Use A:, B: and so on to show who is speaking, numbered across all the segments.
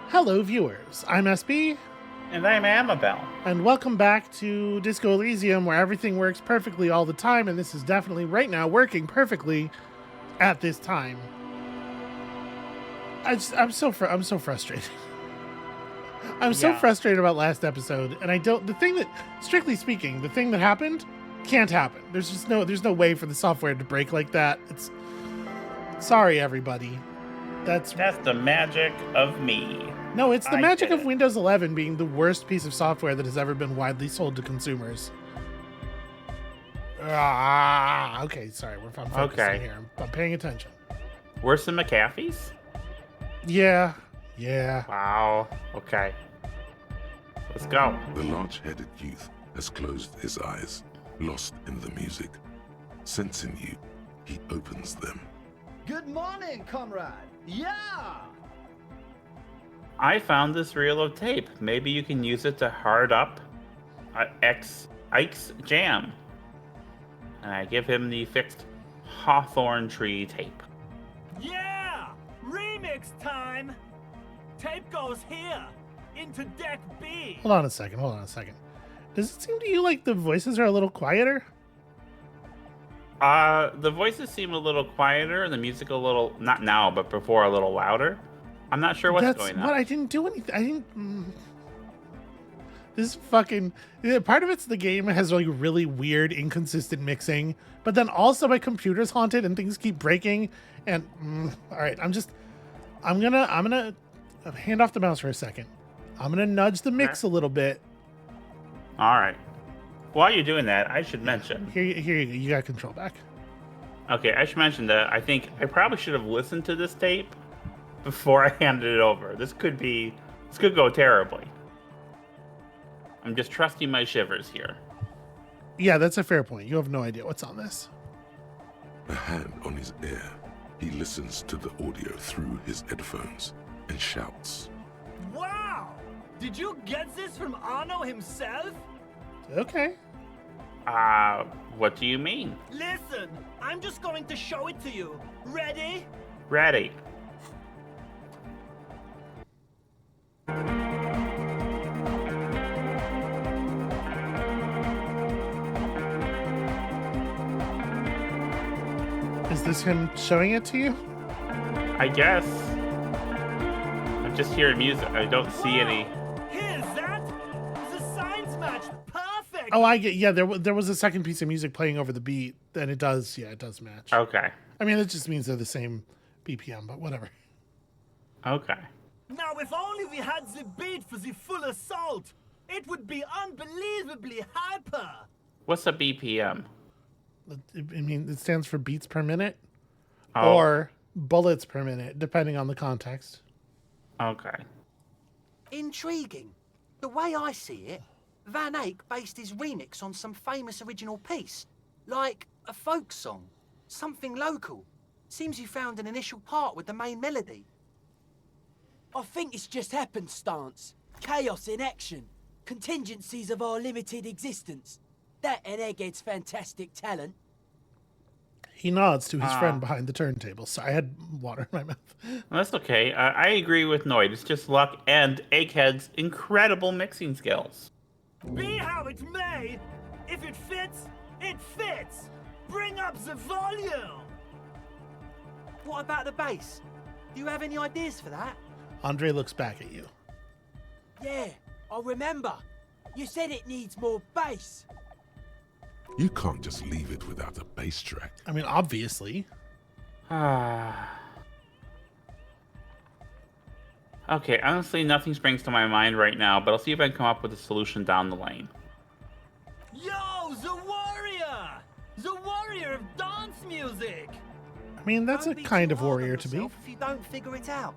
A: Hello, viewers. I'm SB,
B: And I'm Amabel.
A: and welcome back to Disco Elysium, where everything works perfectly all the time, and this is definitely right now working perfectly at this time. I'm so frustrated. I'm so
B: Yeah.
A: frustrated about last episode, and strictly speaking, the thing that happened can't happen. There's no way for the software to break like that. Sorry, everybody.
B: That's the magic of me.
A: No, it's the magic of
B: it.
A: Windows 11 being the worst piece of software that has ever been widely sold to consumers. Okay, sorry, I'm focusing here. I'm paying attention.
B: Worse than McAfee's?
A: Yeah.
C: Wow. Okay.
B: Let's go.
D: The large-headed youth has closed his eyes, lost in the music. Sensing you, he opens them.
E: Good morning, comrade. Yeah!
B: I found this reel of tape. Maybe you can use it to hard up Ike's jam. And I give him the fixed hawthorn tree tape.
F: Yeah! Remix time! Tape goes here, into deck B.
A: Hold on a second. Does it seem to you like the voices are a little quieter?
B: The voices seem a little quieter and the music a little, not now, but before, a little louder. I'm not sure what's going on.
A: But I didn't do anything. This fucking... Part of it's the game has like really weird, inconsistent mixing, but then also my computer's haunted and things keep breaking. And all right, I'm gonna hand off the mouse for a second. I'm gonna nudge the mix a little bit.
B: All right. While you're doing that, I should mention.
A: Here you go. You got control back.
B: Okay, I should mention that I think I probably should have listened to this tape before I handed it over. This could go terribly. I'm just trusting my shivers here.
A: Yeah, that's a fair point. You have no idea what's on this.
D: A hand on his ear, he listens to the audio through his headphones and shouts.
F: Wow! Did you get this from Arno himself?
A: Okay.
B: What do you mean?
F: Listen, I'm just going to show it to you. Ready?
B: Ready.
A: Is this him showing it to you?
B: I guess. I'm just hearing music. I don't see any.
F: Here's that! The signs match perfect!
A: Oh, I get. Yeah, there was a second piece of music playing over the beat, and it does match.
B: Okay.
A: I mean, it just means they're the same BPM, but whatever.
B: Okay.
F: Now, if only we had the beat for the full assault, it would be unbelievably hyper!
B: What's a BPM?
A: I mean, it stands for beats per minute,
B: Oh.
A: or bullets per minute, depending on the context.
B: Okay.
G: Intriguing. The way I see it, Van Eyck based his remix on some famous original piece, like a folk song, something local. Seems you found an initial part with the main melody.
H: I think it's just happenstance. Chaos in action. Contingencies of our limited existence. That and Egghead's fantastic talent.
A: He nods to his friend behind the turntable. Sorry, I had water in my mouth.
B: Well, that's okay. I agree with Noid. It's just luck and Egghead's incredible mixing skills.
F: Be how it may, if it fits, it fits! Bring up the volume!
G: What about the bass? Do you have any ideas for that?
A: Andre looks back at you.
H: Yeah, I remember. You said it needs more bass.
D: You can't just leave it without a bass track.
A: I mean, obviously.
B: Okay, honestly, nothing springs to my mind right now, but I'll see if I can come up with a solution down the lane.
F: Yo, the warrior! The warrior of dance music!
A: I mean, that's a
G: Don't be
A: kind
G: too
A: of
G: hard on
A: warrior to be.
G: yourself if you don't figure it out.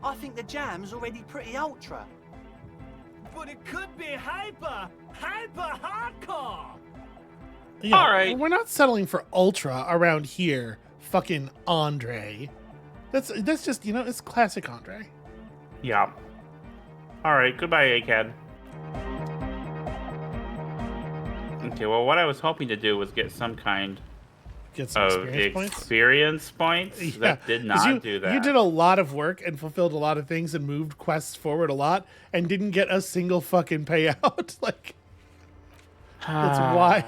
G: I think the jam's already pretty ultra.
F: But it could be hyper hardcore!
A: Yeah,
B: All right.
A: We're not settling for ultra around here, fucking Andre. That's just, it's classic Andre.
B: Yeah. Alright, goodbye, Egghead. Okay, well, what I was hoping to do was get some kind
A: get some
B: experience points.
A: Yeah,
B: That did not do that.
A: You did a lot of work and fulfilled a lot of things and moved quests forward a lot and didn't get a single fucking payout. Like,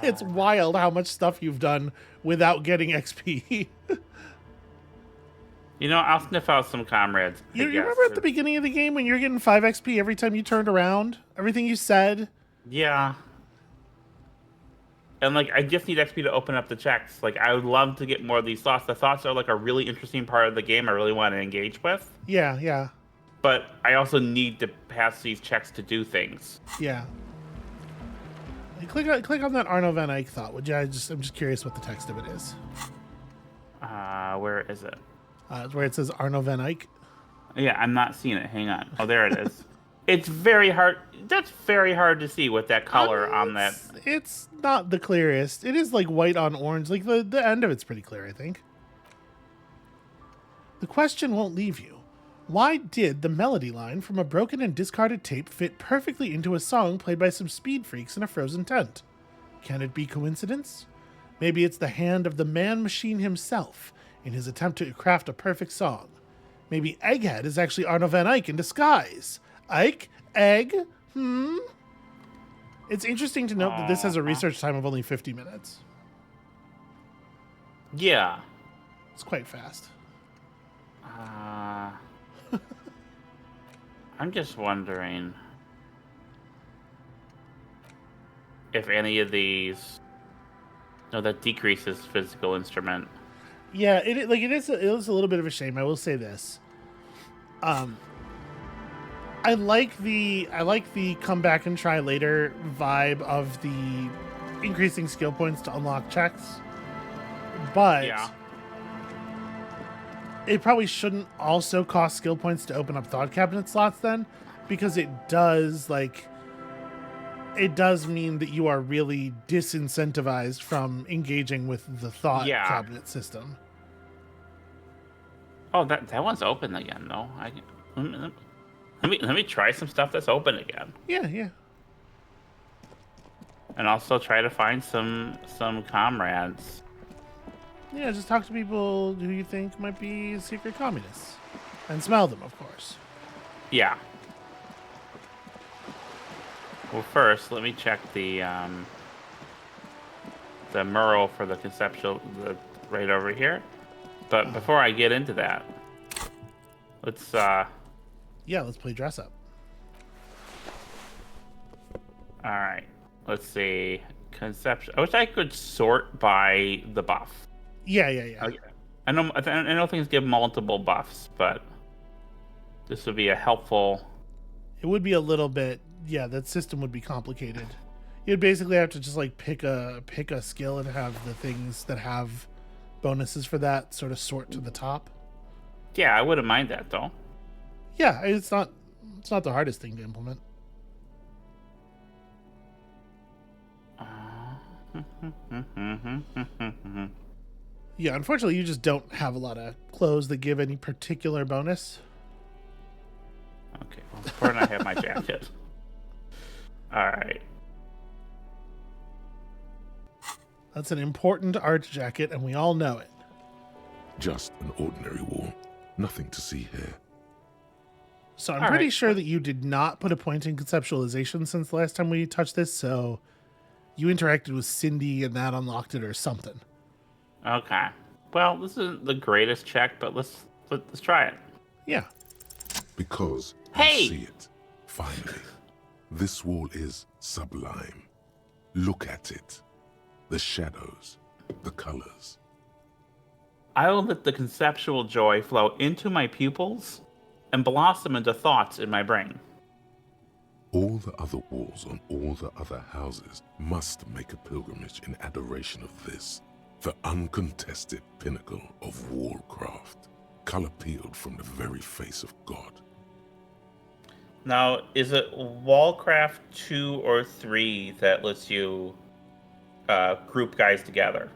A: it's wild how much stuff you've done without getting XP.
B: I'll sniff out some comrades.
A: You remember at the beginning of the game when you were getting 5 XP every time you turned around? Everything you said?
B: Yeah. And, like, I just need XP to open up the checks. Like, I would love to get more of these thoughts. The thoughts are, like, a really interesting part of the game I really want to engage with.
A: Yeah.
B: But I also need to pass these checks to do things.
A: Yeah. Click on that Arno van Eyck thought, would you? I'm just curious what the text of it is.
B: Where is it?
A: It's where it says Arno van Eyck.
B: Yeah, I'm not seeing it. Hang on. Oh, there it is. It's very hard. That's very hard to see with that color on that.
A: It's not the clearest. It is like white on orange. Like the end of it's pretty clear, I think. The question won't leave you. Why did the melody line from a broken and discarded tape fit perfectly into a song played by some speed freaks in a frozen tent? Can it be coincidence? Maybe it's the hand of the man-machine himself in his attempt to craft a perfect song. Maybe Egghead is actually Arno van Eyck in disguise. Ike? Egg? It's interesting to note that this has a research time of only 50 minutes.
B: Yeah.
A: It's quite fast.
B: I'm just wondering if any of these... No, that decreases physical instrument.
A: Yeah, it is a little bit of a shame. I will say this. I like the come back and try later vibe of the increasing skill points to unlock checks, but
B: yeah,
A: it probably shouldn't also cost skill points to open up thought cabinet slots then, because it does mean that you are really disincentivized from engaging with the thought cabinet system.
B: Oh, that one's open again, though. Let me try some stuff that's open again.
A: Yeah.
B: And also try to find some comrades.
A: Yeah, just talk to people who you think might be secret communists. And smell them, of course.
B: Yeah. Well, first, let me check the mural for the conceptual right over here. But before I get into that, let's
A: let's play dress up.
B: All right. Let's see. Conception. I wish I could sort by the buff.
A: Yeah.
B: I know things give multiple buffs, but this would be a helpful.
A: It would be a little bit. Yeah, that system would be complicated. You'd basically have to just like pick a skill and have the things that have bonuses for that sort of sort to the top.
B: Yeah, I wouldn't mind that though.
A: Yeah, it's not the hardest thing to implement. Yeah, unfortunately, you just don't have a lot of clothes that give any particular bonus.
B: Okay, well, before I have my jacket. All right.
A: That's an important art jacket, and we all know it.
D: Just an ordinary wall. Nothing to see here.
A: So I'm pretty sure that you did not put a point in conceptualization since the last time we touched this, so you interacted with Cindy and that unlocked it or something.
B: Okay. Well, this isn't the greatest check, but let's try it.
A: Yeah.
D: Because
B: hey!
D: you see it. Finally. This wall is sublime. Look at it. The shadows, the colors.
B: I will let the conceptual joy flow into my pupils and blossom into thoughts in my brain.
D: All the other walls on all the other houses must make a pilgrimage in adoration of this, the uncontested pinnacle of wallcraft, color peeled from the very face of God.
B: Now, is it Wallcraft 2 or 3 that lets you group guys together?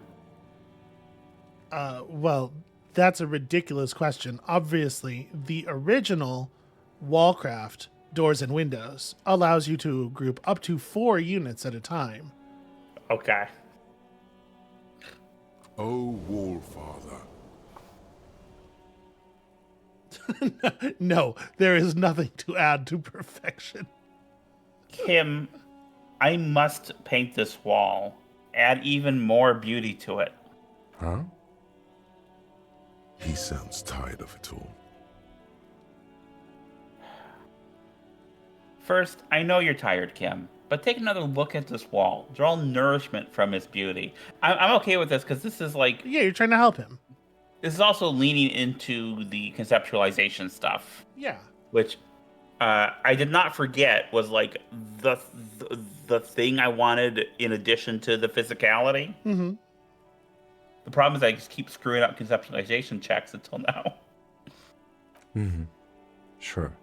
A: Well, that's a ridiculous question. Obviously, the original Wallcraft Doors and Windows allows you to group up to 4 units at a time.
B: Okay.
D: O Wall Father,
A: No, there is nothing to add to perfection.
B: Kim, I must paint this wall. Add even more beauty to it.
D: huh? He sounds tired of it all.
B: First, I know you're tired, Kim, but take another look at this wall. Draw nourishment from its beauty. I'm okay with this because this is like...
A: Yeah, you're trying to help him.
B: This is also leaning into the conceptualization stuff.
A: Yeah.
B: Which I did not forget was like the thing I wanted in addition to the physicality.
A: Mm-hmm.
B: The problem is I just keep screwing up conceptualization checks until now.
I: Mm-hmm. Sure.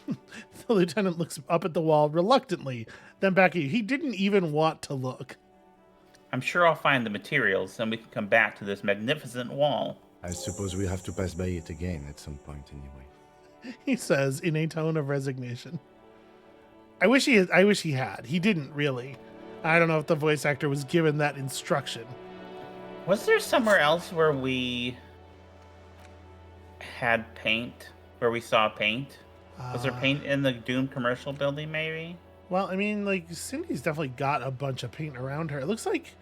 A: The lieutenant looks up at the wall reluctantly, then back at you. He didn't even want to look.
B: I'm sure I'll find the materials, and we can come back to this magnificent wall.
I: I suppose we have to pass by it again at some point anyway.
A: He says in a tone of resignation. I wish he had. He didn't really. I don't know if the voice actor was given that instruction.
B: Was there somewhere else where we had paint? Where we saw paint? Was there paint in the Doom commercial building, maybe?
A: Well, I mean, like, Cindy's definitely got a bunch of paint around her. It looks like...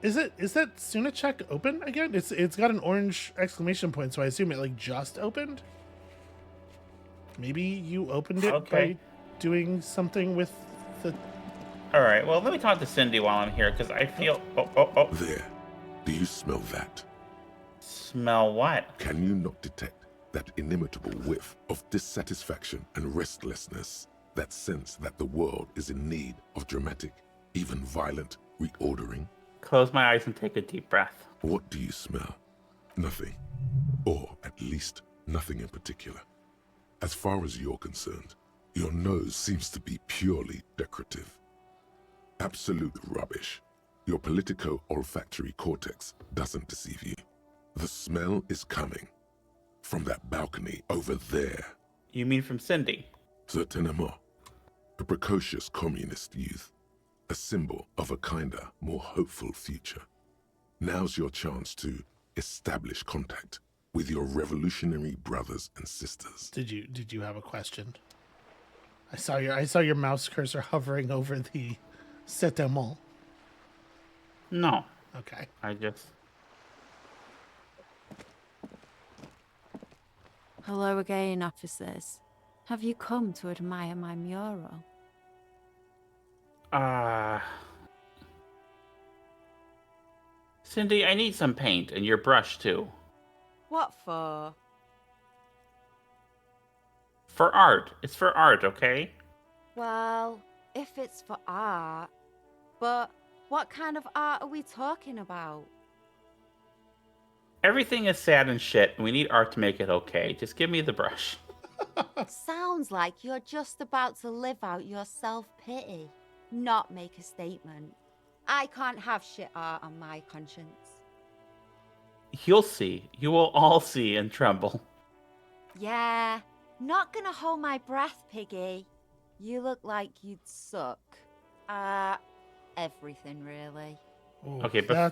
A: Is that Sunachek open again? It's got an orange exclamation point, so I assume it, like, just opened? Maybe you opened it by doing something with the...
B: Alright, well, let me talk to Cindy while I'm here, because I feel... Oh.
D: There. Do you smell that?
B: Smell what?
D: Can you not detect that inimitable whiff of dissatisfaction and restlessness? That sense that the world is in need of dramatic, even violent reordering?
B: Close my eyes and take a deep breath.
D: What do you smell? Nothing. Or at least nothing in particular. As far as you're concerned, your nose seems to be purely decorative. Absolute rubbish. Your politico-olfactory cortex doesn't deceive you. The smell is coming from that balcony over there.
B: You mean from Cindy?
D: Certainement. A precocious communist youth. A symbol of a kinder, more hopeful future. Now's your chance to establish contact with your revolutionary brothers and sisters.
A: Did you have a question? I saw your mouse cursor hovering over the settlement.
B: No.
A: Okay.
B: I just...
J: Hello again, officers. Have you come to admire my mural?
B: Cindy, I need some paint and your brush too.
J: What for?
B: For art. It's for art, okay?
J: Well, if it's for art. But what kind of art are we talking about?
B: Everything is sad and shit, and we need art to make it okay. Just give me the brush.
J: Sounds like you're just about to live out your self-pity, not make a statement. I can't have shit art on my conscience.
B: You'll see. You will all see and tremble.
J: Yeah, not gonna hold my breath, Piggy. You look like you'd suck. Everything really.
A: Ooh,
B: Okay,
A: that's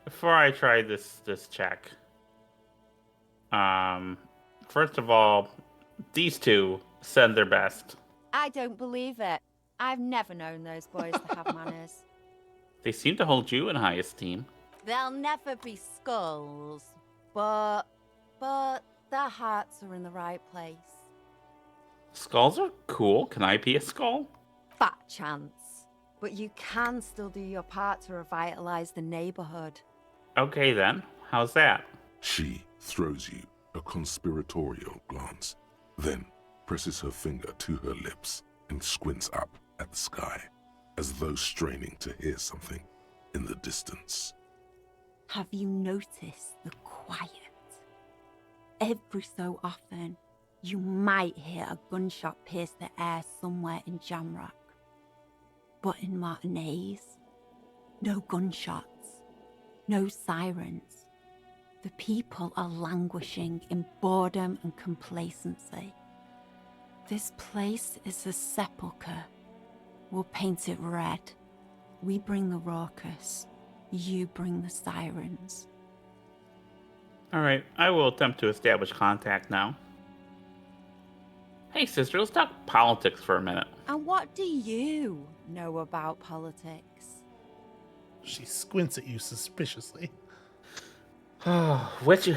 B: before I try this check. First of all, these two send their best.
J: I don't believe it. I've never known those boys to have manners.
B: They seem to hold you in high esteem.
J: They'll never be skulls, but their hearts are in the right place.
B: Skulls are cool. Can I be a skull?
J: Fat chance. But you can still do your part to revitalize the neighborhood.
B: Okay then. How's that?
D: She throws you a conspiratorial glance, then presses her finger to her lips and squints up at the sky, as though straining to hear something in the distance.
J: Have you noticed the quiet? Every so often, you might hear a gunshot pierce the air somewhere in Jamrock. But in Martinez, no gunshots, no sirens. The people are languishing in boredom and complacency. This place is a sepulchre. We'll paint it red. We bring the raucous. You bring the sirens.
B: All right, I will attempt to establish contact now. Hey, sister, let's talk politics for a minute.
J: And what do you know about politics?
A: She squints at you suspiciously.
B: Which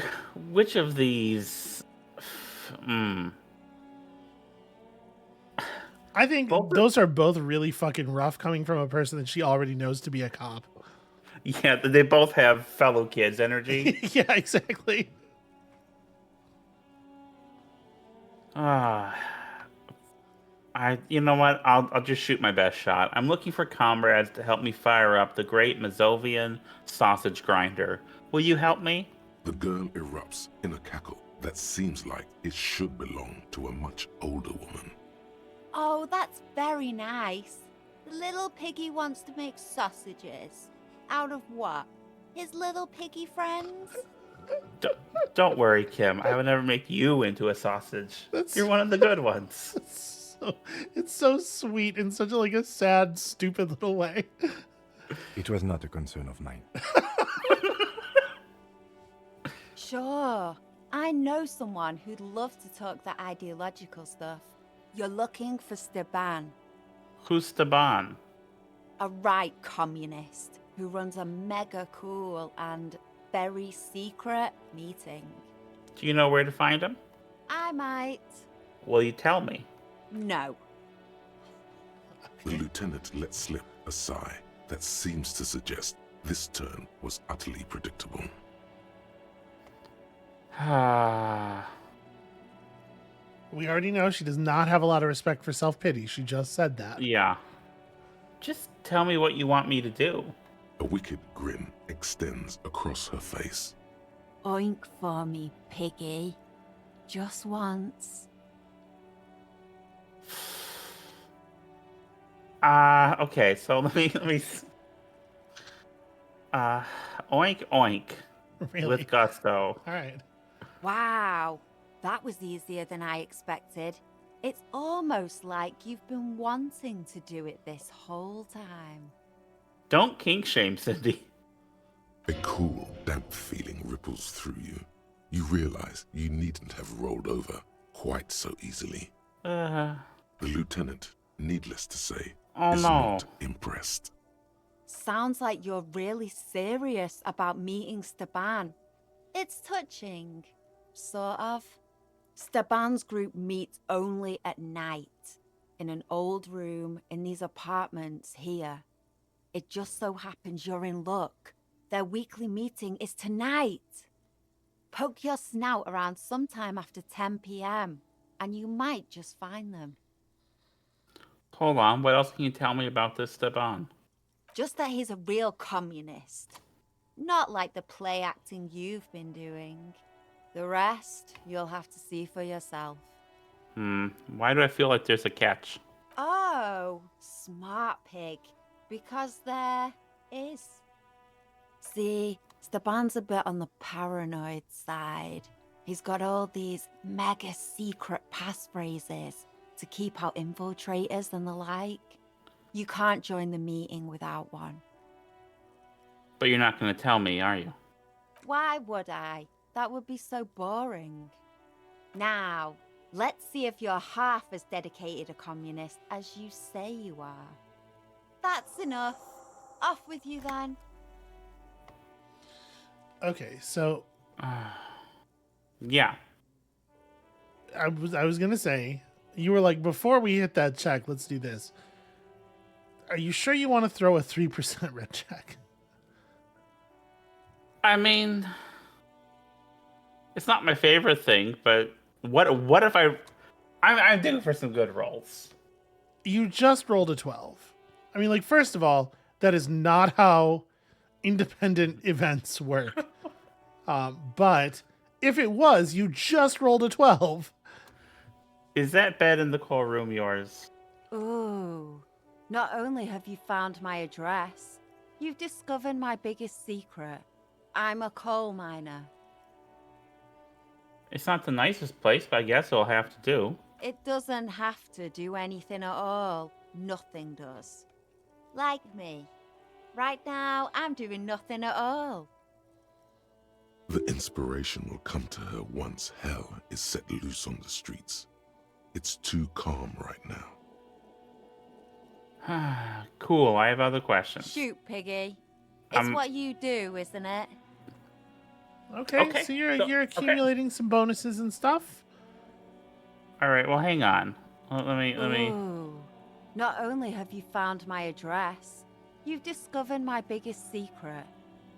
B: of these?
A: I think those are both really fucking rough coming from a person that she already knows to be a cop.
B: Yeah, they both have fellow kids energy.
A: Yeah, exactly.
B: You know what? I'll just shoot my best shot. I'm looking for comrades to help me fire up the great Mazovian sausage grinder. Will you help me?
D: The girl erupts in a cackle that seems like it should belong to a much older woman.
J: Oh, that's very nice. The little piggy wants to make sausages. Out of what? His little piggy friends?
B: Don't worry, Kim. I will never make you into a sausage. You're one of the good ones.
A: It's so sweet in such a sad, stupid little way.
I: It was not a concern of mine.
J: Sure. I know someone who'd love to talk that ideological stuff. You're looking for Steban.
B: Who's Steban?
J: A right communist who runs a mega cool and very secret meeting.
B: Do you know where to find him?
J: I might.
B: Will you tell me?
J: No.
D: The lieutenant let slip a sigh that seems to suggest this turn was utterly predictable.
A: We already know she does not have a lot of respect for self-pity. She just said that.
B: Yeah. Just tell me what you want me to do.
D: A wicked grin extends across her face.
J: Oink for me, piggy. Just once.
B: Okay, so let me oink oink.
A: Really?
B: With gusto.
A: All right.
J: Wow, that was easier than I expected. It's almost like you've been wanting to do it this whole time.
B: Don't kink shame, Cindy.
D: A cool, damp feeling ripples through you. You realize you needn't have rolled over quite so easily. The lieutenant, needless to say, is not impressed.
J: Sounds like you're really serious about meeting Steban. It's touching, sort of. Steban's group meets only at night, in an old room in these apartments here. It just so happens you're in luck. Their weekly meeting is tonight. Poke your snout around sometime after 10 p.m. and you might just find them.
B: Hold on, what else can you tell me about this Steban?
J: Just that he's a real communist. Not like the play acting you've been doing. The rest, you'll have to see for yourself.
B: Why do I feel like there's a catch?
J: Oh, smart pig. Because there is. See, Steban's a bit on the paranoid side. He's got all these mega secret passphrases to keep out infiltrators and the like. You can't join the meeting without one.
B: But you're not going to tell me, are you?
J: Why would I? That would be so boring. Now, let's see if you're half as dedicated a communist as you say you are. That's enough. Off with you then.
A: Okay, so
B: yeah.
A: I was gonna say, you were like, before we hit that check, let's do this. Are you sure you want to throw a 3% red check?
B: I mean, it's not my favorite thing, but what if I'm doing for some good rolls.
A: You just rolled a 12. I mean, first of all, that is not how independent events work. But if it was, you just rolled a 12.
B: Is that bed in the core room yours?
J: Ooh. Not only have you found my address, you've discovered my biggest secret. I'm a coal miner.
B: It's not the nicest place, but I guess it'll have to do.
J: It doesn't have to do anything at all. Nothing does. Like me. Right now, I'm doing nothing at all.
D: The inspiration will come to her once hell is set loose on the streets. It's too calm right now.
B: Cool, I have other questions.
J: Shoot, Piggy. It's what you do, isn't it?
A: Okay, so you're accumulating some bonuses and stuff.
B: All right, well, hang on. Let me.
J: Ooh. Not only have you found my address, you've discovered my biggest secret.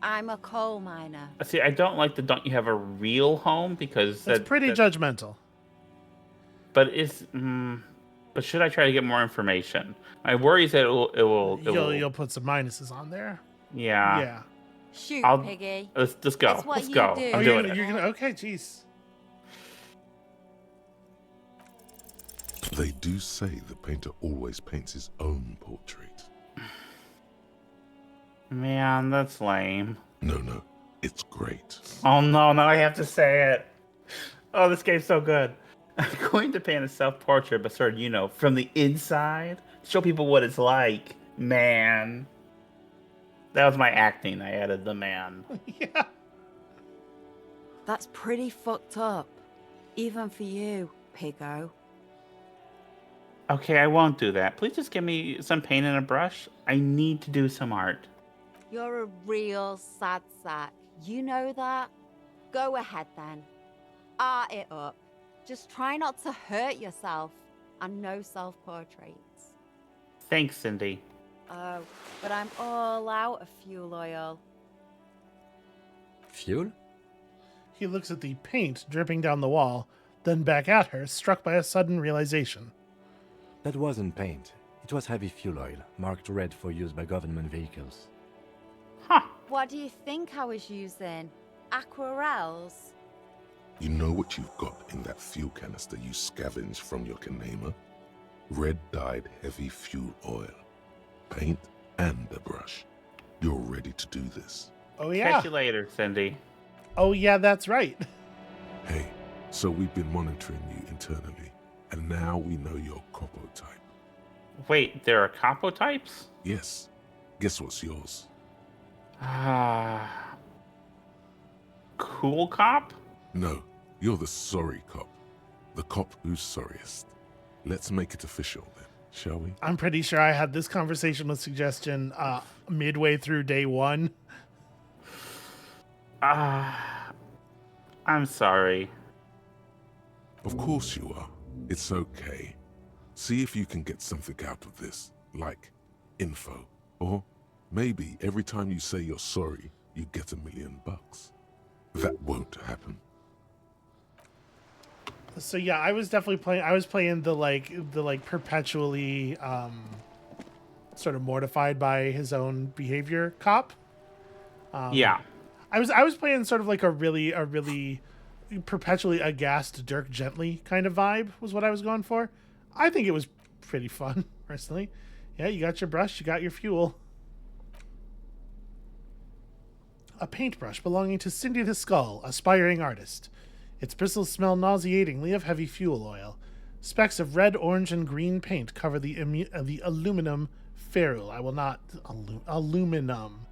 J: I'm a coal miner.
B: See, I don't like the don't you have a real home because
A: That's pretty judgmental.
B: But but should I try to get more information? My worry is that
A: You'll put some minuses on there.
B: Yeah.
A: Yeah.
J: Shoot, Piggy.
B: Let's go.
J: It's what
B: Let's
J: you
B: go.
J: do.
B: I'm doing it.
A: You're gonna. Okay, jeez.
D: They do say the painter always paints his own portrait.
B: Man, that's lame.
D: No, it's great.
B: Oh no, now I have to say it. Oh, this game's so good. I'm going to paint a self-portrait, but sort of, from the inside, show people what it's like. Man. That was my acting. I added the man.
A: Yeah.
J: That's pretty fucked up. Even for you, Piggo.
B: Okay, I won't do that. Please just give me some paint and a brush. I need to do some art.
J: You're a real sad sack. You know that? Go ahead then. Art it up. Just try not to hurt yourself. And no self-portraits.
B: Thanks, Cindy.
J: Oh, but I'm all out of fuel oil.
I: Fuel?
A: He looks at the paint dripping down the wall, then back at her, struck by a sudden realization.
I: That wasn't paint. It was heavy fuel oil, marked red for use by government vehicles.
B: Huh.
J: What do you think I was using? Aquarels?
D: You know what you've got in that fuel canister you scavenged from your Kanema? Red-dyed heavy fuel oil. Paint and a brush. You're ready to do this.
A: Oh, yeah.
B: Catch you later, Cindy.
A: Oh, yeah, that's right.
D: Hey, so we've been monitoring you internally, and now we know your Copo type.
B: Wait, there are capo types?
D: Yes. Guess what's yours?
B: Cool cop?
D: No, you're the sorry cop. The cop who's sorriest. Let's make it official then, shall we?
A: I'm pretty sure I had this conversation with Suggestion midway through day one.
B: I'm sorry.
D: Of course you are. It's okay. See if you can get something out of this, like info. Or maybe every time you say you're sorry, you get $1 million. That won't happen.
A: So yeah, I was definitely playing. I was playing the perpetually sort of mortified by his own behavior cop.
B: Yeah.
A: I was playing sort of like a really perpetually aghast Dirk Gently kind of vibe was what I was going for. I think it was pretty fun, personally. Yeah, you got your brush, you got your fuel. A paintbrush belonging to Cindy the Skull, aspiring artist. Its bristles smell nauseatingly of heavy fuel oil. Specks of red, orange, and green paint cover the aluminum ferrule. I will not... aluminum.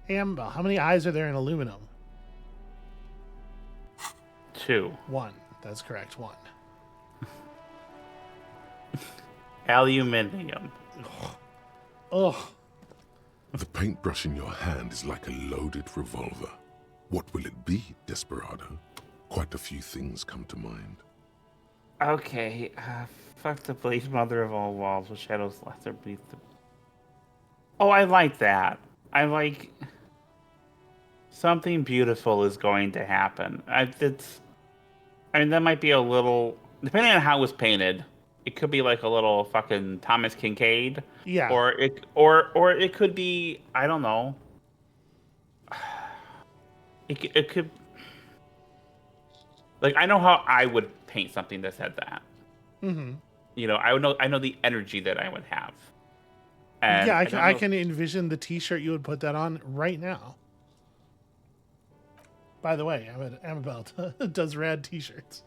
A: Hey, Amabel, how many eyes are there in aluminum?
B: 2.
A: 1. That's correct. 1.
B: Aluminium.
A: Ugh.
D: The paintbrush in your hand is like a loaded revolver. What will it be, Desperado? Quite a few things come to mind.
B: Okay, fuck the bleed mother of all walls with shadows lesser beneath the... Oh, I like that. I like... Something beautiful is going to happen. That might be a little... Depending on how it was painted, it could be like a little fucking Thomas Kincaid.
A: Yeah.
B: Or it could be, I don't know. It could... Like, I know how I would paint something that said that.
A: Mm-hmm.
B: I know the energy that I would have. And
A: yeah, I can envision the t-shirt you would put that on right now. By the way, Amabel does rad t-shirts.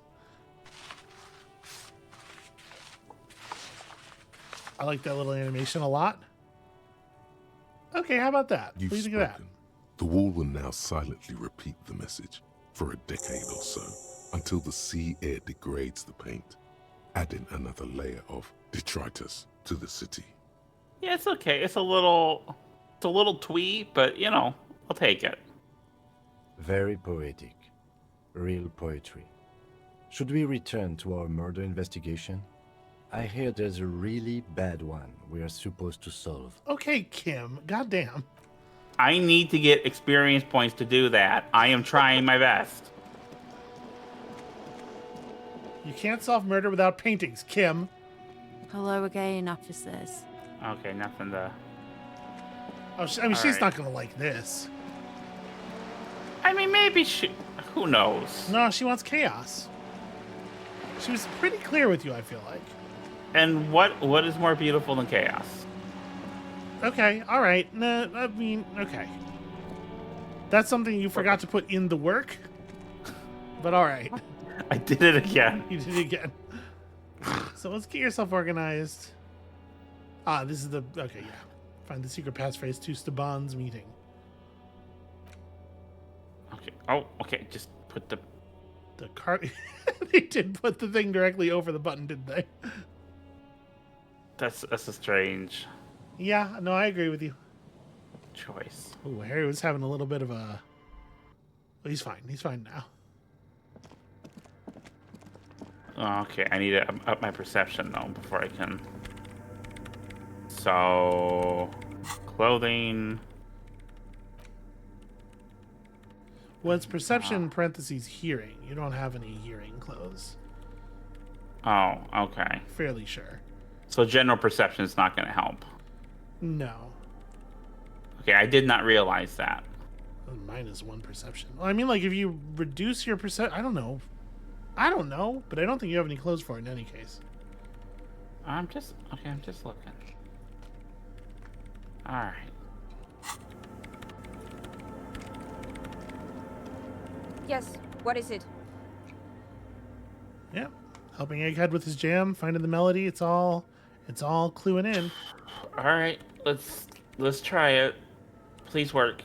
A: I like that little animation a lot. Okay. Okay, how about that?
D: You've
A: What do you think of that?
D: spoken. The wall will now silently repeat the message for a decade or so, until the sea air degrades the paint, adding another layer of detritus to the city.
B: Yeah, it's okay. It's a little twee, but you know, I'll take it.
I: Very poetic. Real poetry. Should we return to our murder investigation? I hear there's a really bad one we are supposed to solve.
A: Okay, Kim. Goddamn.
B: I need to get experience points to do that. I am trying my best.
A: You can't solve murder without paintings, Kim.
J: Hello again, officers.
B: Okay, nothing to...
A: Oh, she's not gonna like this.
B: I mean, maybe she... Who knows?
A: No, she wants chaos. She was pretty clear with you, I feel like.
B: And what is more beautiful than chaos?
A: Okay, all right. No, I mean, okay. That's something you forgot to put in the work. But all right.
B: I did it again.
A: You did it again. So let's get yourself organized. Ah, this is the... Okay, yeah. Find the secret passphrase to Staban's meeting.
B: Okay. Oh, okay. Just put the
A: card... They did put the thing directly over the button, didn't they?
B: That's a strange
A: Yeah, no, I agree with you.
B: choice.
A: Ooh, Harry was having a little bit of a... Well, he's fine. He's fine now.
B: Oh, okay, I need to up my perception though before I can. So, clothing.
A: Well, it's perception parentheses hearing. You don't have any hearing clothes.
B: Oh, okay.
A: Fairly sure.
B: So general perception is not going to help.
A: No.
B: Okay, I did not realize that.
A: -1 perception. Well, I mean, like, if you reduce your perception... I don't know, but I don't think you have any clothes for it in any case.
B: I'm just looking. All right.
K: Yes, what is it?
A: Yeah. Helping Egghead with his jam, finding the melody, it's all cluing in.
B: All right, let's try it. Please work.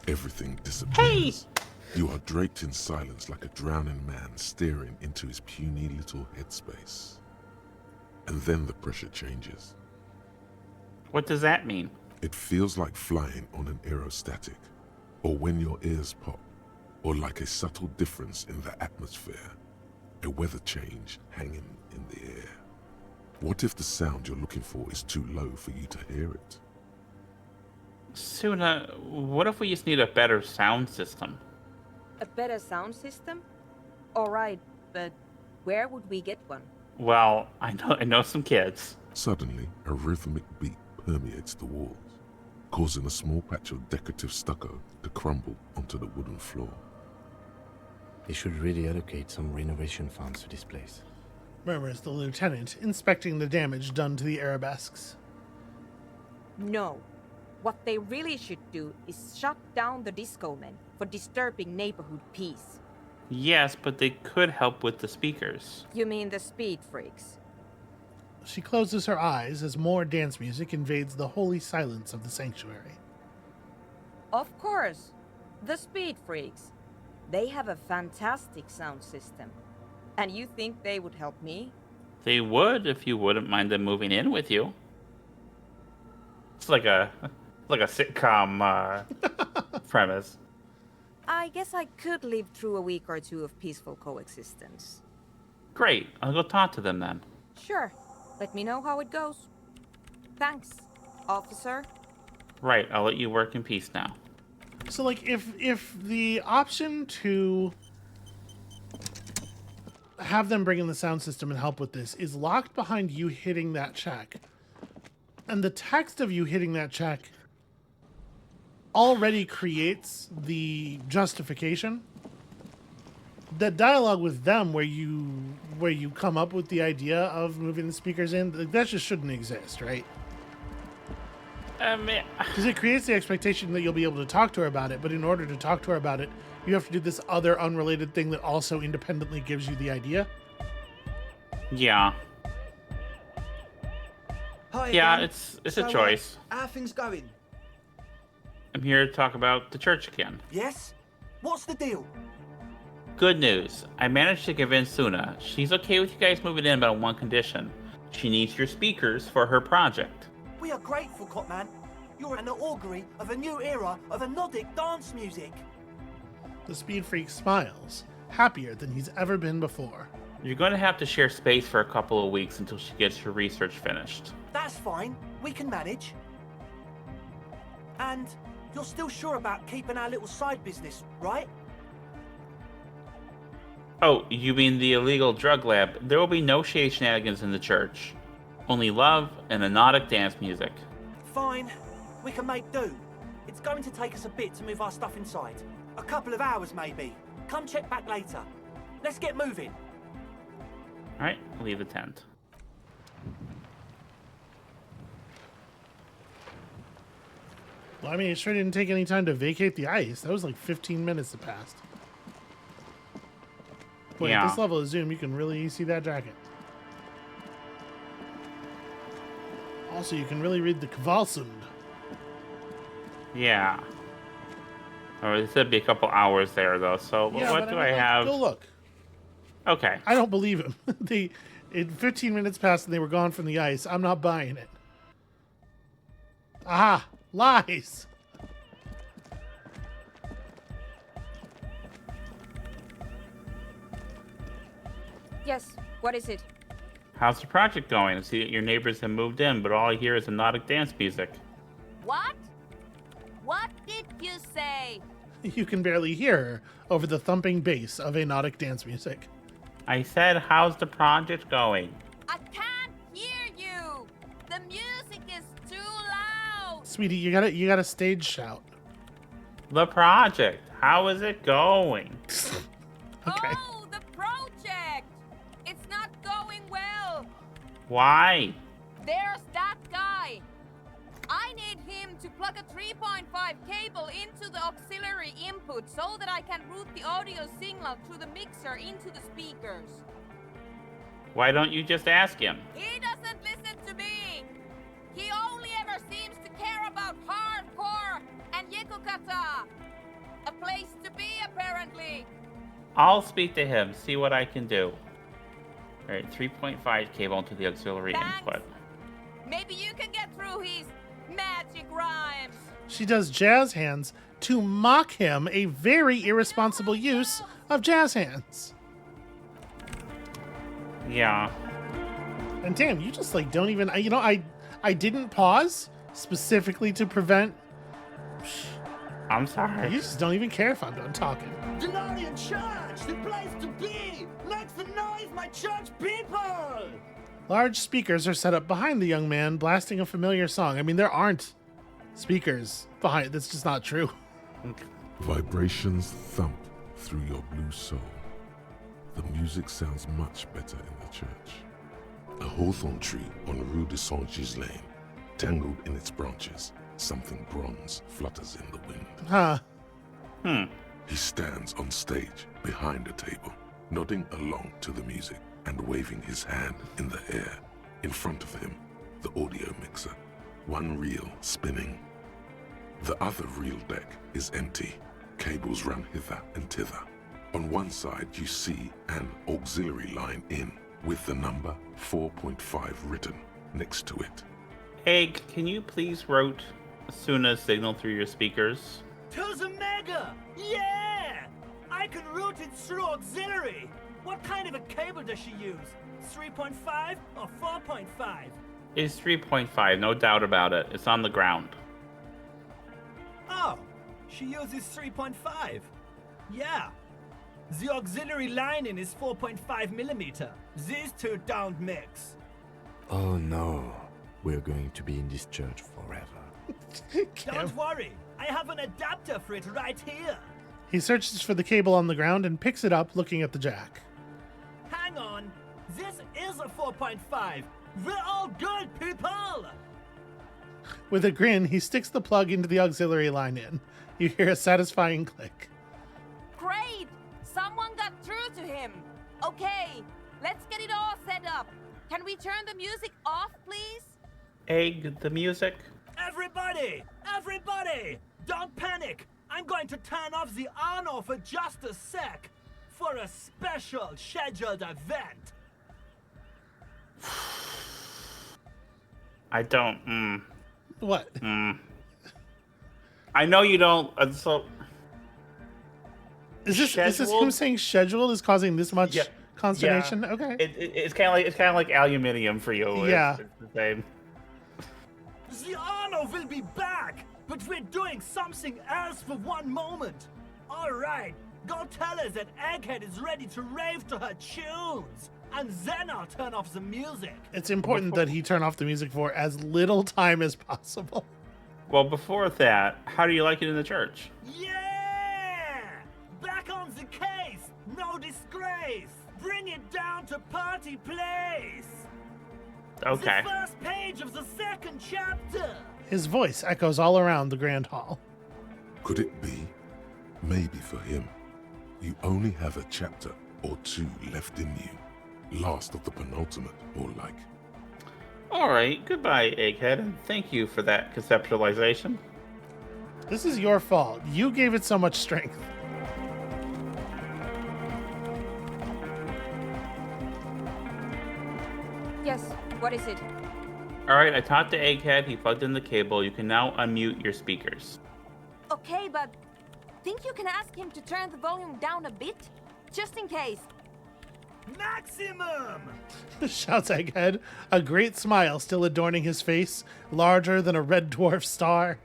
D: Everything disappears. You are draped in silence like a drowning man staring into his puny little headspace. And then the pressure changes.
B: What does that mean?
D: It feels like flying on an aerostatic, or when your ears pop, or like a subtle difference in the atmosphere, a weather change hanging in the air. What if the sound you're looking for is too low for you to hear it?
B: Suna, what if we just need a better sound system?
K: A better sound system? Alright, but where would we get one?
B: Well, I know some kids.
D: Suddenly, a rhythmic beat permeates the walls, causing a small patch of decorative stucco to crumble onto the wooden floor.
I: They should really allocate some renovation funds to this place.
A: Murmurs the lieutenant, inspecting the damage done to the arabesques.
K: No. What they really should do is shut down the disco men for disturbing neighborhood peace.
B: Yes, but they could help with the speakers.
K: You mean the speed freaks?
A: She closes her eyes as more dance music invades the holy silence of the sanctuary.
K: Of course. The speed freaks. They have a fantastic sound system. And you think they would help me?
B: They would if you wouldn't mind them moving in with you. It's like a sitcom premise.
K: I guess I could live through a week or two of peaceful coexistence.
B: Great, I'll go talk to them then.
K: Sure. Let me know how it goes. Thanks, officer.
B: Right, I'll let you work in peace now.
A: So, like, if the option to have them bring in the sound system and help with this is locked behind you hitting that check, and the text of you hitting that check already creates the justification, the dialogue with them where you come up with the idea of moving the speakers in, that just shouldn't exist, right? Because it creates the expectation that you'll be able to talk to her about it, but in order to talk to her about it, you have to do this other unrelated thing that also independently gives you the idea.
B: Yeah.
E: Hi
B: Yeah,
E: again.
B: it's a choice.
E: How are things going?
B: I'm here to talk about the church again.
F: Yes? What's the deal?
B: Good news. I managed to convince Suna. She's okay with you guys moving in, but on one condition. She needs your speakers for her project.
F: We are grateful, Copman. You're an augury of a new era of Nordic dance music.
A: The Speed Freak smiles, happier than he's ever been before.
B: You're going to have to share space for a couple of weeks until she gets her research finished.
F: That's fine. We can manage. And you're still sure about keeping our little side business, right?
B: Oh, you mean the illegal drug lab? There will be no shady shenanigans in the church. Only love and hypnotic dance music.
F: Fine. We can make do. It's going to take us a bit to move our stuff inside. A couple of hours, maybe. Come check back later. Let's get moving.
B: Alright, leave the tent.
A: Well, I mean, it sure didn't take any time to vacate the ice. That was like 15 minutes that passed. Boy,
B: Yeah.
A: at this level of zoom, you can really see that jacket. Also, you can really read the Kvalsund.
B: Yeah. Oh, it said be a couple hours there, though, so
A: Yeah,
B: what
A: but
B: do
A: I
B: I
A: mean, like,
B: have?
A: Go look.
B: Okay.
A: I don't believe him. In 15 minutes passed and they were gone from the ice. I'm not buying it. Aha! Lies!
K: Yes, what is it?
B: How's the project going? I see that your neighbors have moved in, but all I hear is hypnotic dance music.
K: What? What did you say?
A: You can barely hear her over the thumping bass of hypnotic dance music.
B: I said, how's the project going?
K: I can't hear you. The music is too loud.
A: Sweetie, you gotta stage shout.
B: The project. How is it going?
A: Okay.
K: Oh, the project. It's not going well.
B: Why?
K: There's that guy. I need him to plug a 3.5 cable into the auxiliary input so that I can route the audio signal through the mixer into the speakers.
B: Why don't you just ask him?
K: He doesn't listen to me. He only ever seems to care about hardcore and yekukata. A place to be, apparently.
B: I'll speak to him, see what I can do. Alright, 3.5 cable into the auxiliary
K: Thanks.
B: input.
K: Maybe you can get through his magic rhymes.
A: She does jazz hands to mock him, a very irresponsible use of jazz hands.
B: Yeah.
A: And damn, you just like don't even, you know, I didn't pause specifically to prevent.
B: I'm sorry.
A: You just don't even care if I'm done talking.
F: Denarian Church, the place to be! Make some noise, my church people!
A: Large speakers are set up behind the young man, blasting a familiar song. I mean, there aren't speakers behind. That's just not true.
D: Vibrations thump through your blue soul. The music sounds much better in the church. A hawthorn tree on Rue de Saint-Gislain, tangled in its branches, something bronze flutters in the wind.
A: Huh.
D: He stands on stage behind a table, nodding along to the music and waving his hand in the air. In front of him, the audio mixer, one reel spinning. The other reel deck is empty. Cables run hither and thither. On one side, you see an auxiliary line in with the number 4.5 written next to it.
B: Egg, can you please route Suna's signal through your speakers?
F: To the mega! Yeah! I can route it through auxiliary. What kind of a cable does she use? 3.5 or 4.5?
B: It's 3.5, no doubt about it. It's on the ground.
F: Oh, she uses 3.5. Yeah. The auxiliary lining is 4.5 millimeter. These two don't mix.
I: Oh no, we're going to be in this church forever.
F: Don't worry, I have an adapter for it right here.
A: He searches for the cable on the ground and picks it up, looking at the jack.
F: Hang on, this is a 4.5. We're all good, people!
A: With a grin, he sticks the plug into the auxiliary line in. You hear a satisfying click.
K: Great! Someone got through to him. Okay, let's get it all set up. Can we turn the music off, please?
B: Egg, the music?
F: Everybody! Everybody! Don't panic! I'm going to turn off the Arno for just a sec for a special scheduled event.
B: I don't.
A: What?
B: I know you don't. So
A: Is this him
B: scheduled?
A: saying scheduled is causing this much
B: Yeah.
A: consternation?
B: Yeah.
A: Okay.
B: It's kind of like aluminium for you.
A: Yeah.
B: It's the same.
F: The Arno will be back, but we're doing something else for one moment. All right, go tell her that Egghead is ready to rave to her tunes, and then I'll turn off the music.
A: It's important that he turn off the music for as little time as possible.
B: Well, before that, how do you like it in the church?
F: Yeah! Back on the case, no disgrace. Bring it down to party place.
B: Okay.
F: The first page of the second chapter.
A: His voice echoes all around the grand hall.
D: Could it be? Maybe for him, you only have a chapter or two left in you. Last of the penultimate, more like.
B: All right. Goodbye, Egghead, and thank you for that conceptualization.
A: This is your fault. You gave it so much strength.
K: Yes, what is it?
B: All right. I talked to Egghead. He plugged in the cable. You can now unmute your speakers.
K: Okay, but think you can ask him to turn the volume down a bit? Just in case.
F: Maximum!
A: Shouts Egghead, a great smile still adorning his face, larger than a red dwarf star.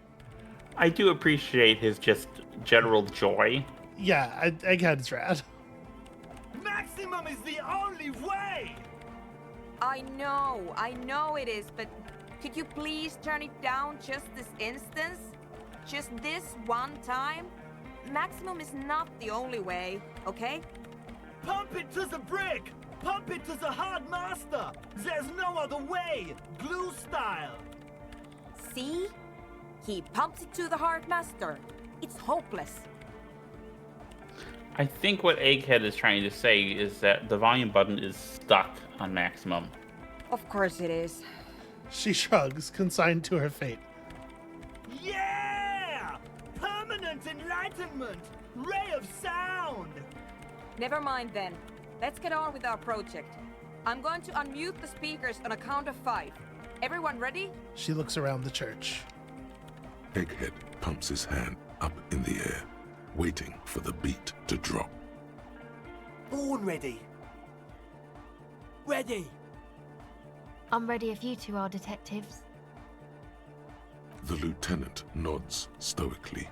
B: I do appreciate his just general joy.
A: Yeah, Egghead's rad.
F: Maximum is the only way!
K: I know it is, but could you please turn it down just this instance? Just this one time? Maximum is not the only way, okay?
F: Pump it to the brick! Pump it to the hard master! There's no other way! Glue style!
K: See? He pumps it to the hard master. It's hopeless.
B: I think what Egghead is trying to say is that the volume button is stuck on maximum.
K: Of course it is.
A: She shrugs, consigned to her fate.
F: Yeah! Permanent enlightenment! Ray of sound!
K: Never mind then. Let's get on with our project. I'm going to unmute the speakers on a count of 5. Everyone ready?
A: She looks around the church.
D: Egghead pumps his hand up in the air, waiting for the beat to drop.
H: Born ready. Ready.
L: I'm ready if you two are detectives.
D: The lieutenant nods stoically.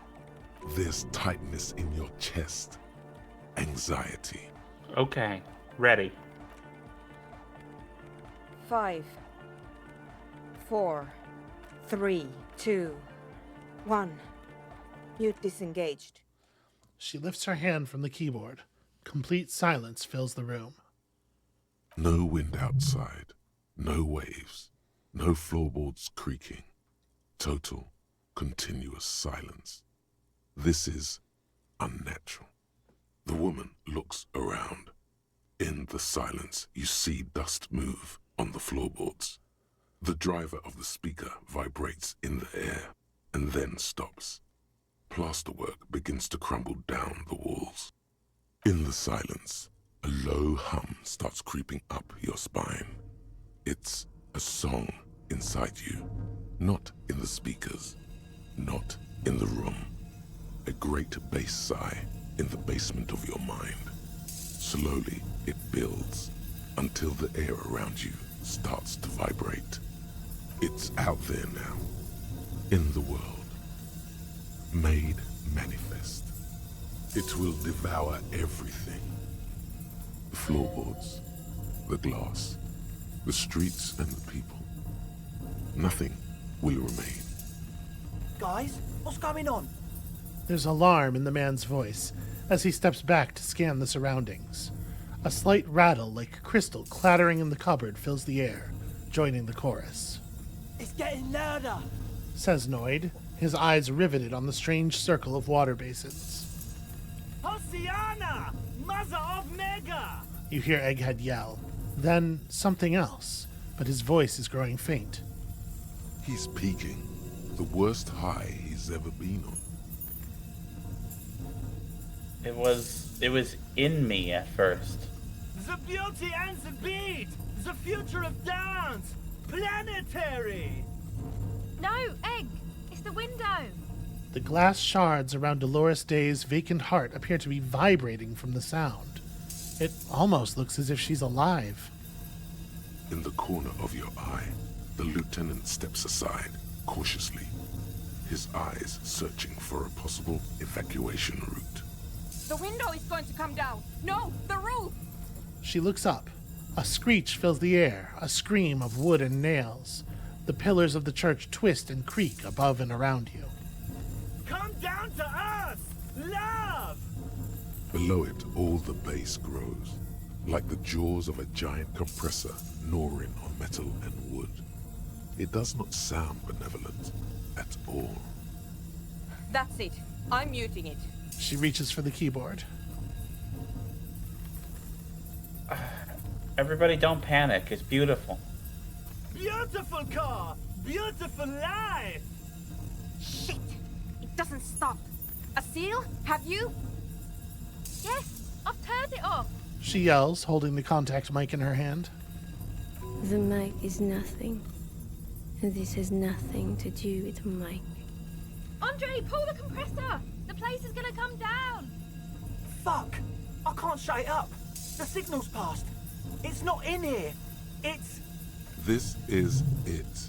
D: There's tightness in your chest. Anxiety.
B: Okay. Ready.
K: 5, 4, 3, 2, 1. Mute disengaged.
A: She lifts her hand from the keyboard. Complete silence fills the room.
D: No wind outside. No waves. No floorboards creaking. Total, continuous silence. This is unnatural. The woman looks around. In the silence, you see dust move on the floorboards. The driver of the speaker vibrates in the air and then stops. Plasterwork begins to crumble down the walls. In the silence, a low hum starts creeping up your spine. It's a song inside you, not in the speakers, not in the room. A great bass sigh in the basement of your mind. Slowly, it builds until the air around you starts to vibrate. It's out there now, in the world, made manifest. It will devour everything. The floorboards, the glass, the streets and the people. Nothing will remain.
H: Guys, what's going on?
A: There's alarm in the man's voice as he steps back to scan the surroundings. A slight rattle like crystal clattering in the cupboard fills the air, joining the chorus.
H: It's getting louder.
A: Says Noid, his eyes riveted on the strange circle of water basins.
F: Hosiana! Mother of Mega!
A: You hear Egghead yell. Then something else, but his voice is growing faint.
D: He's peaking, the worst high he's ever been on.
B: It was in me at first.
F: The beauty and the beat! The future of dance! Planetary!
L: No, Egg! It's the window!
A: The glass shards around Dolores Day's vacant heart appear to be vibrating from the sound. It almost looks as if she's alive.
D: In the corner of your eye, the lieutenant steps aside, cautiously, his eyes searching for a possible evacuation route.
K: The window is going to come down. No, the roof!
A: She looks up. A screech fills the air, a scream of wood and nails. The pillars of the church twist and creak above and around you.
F: Come down to us! Love!
D: Below it, all the bass grows, like the jaws of a giant compressor gnawing on metal and wood. It does not sound benevolent at all.
K: That's it. I'm muting it.
A: She reaches for the keyboard.
B: Everybody don't panic. It's beautiful.
F: Beautiful car! Beautiful life!
K: Shit! It doesn't stop. A seal? Have you?
L: Yes, I've turned it off.
A: She yells, holding the contact mic in her hand.
M: The mic is nothing. And this has nothing to do with Mike.
L: Andre, pull the compressor! The place is gonna come down!
F: Fuck! I can't shut it up! The signal's passed! It's not in here! It's...
D: This is it.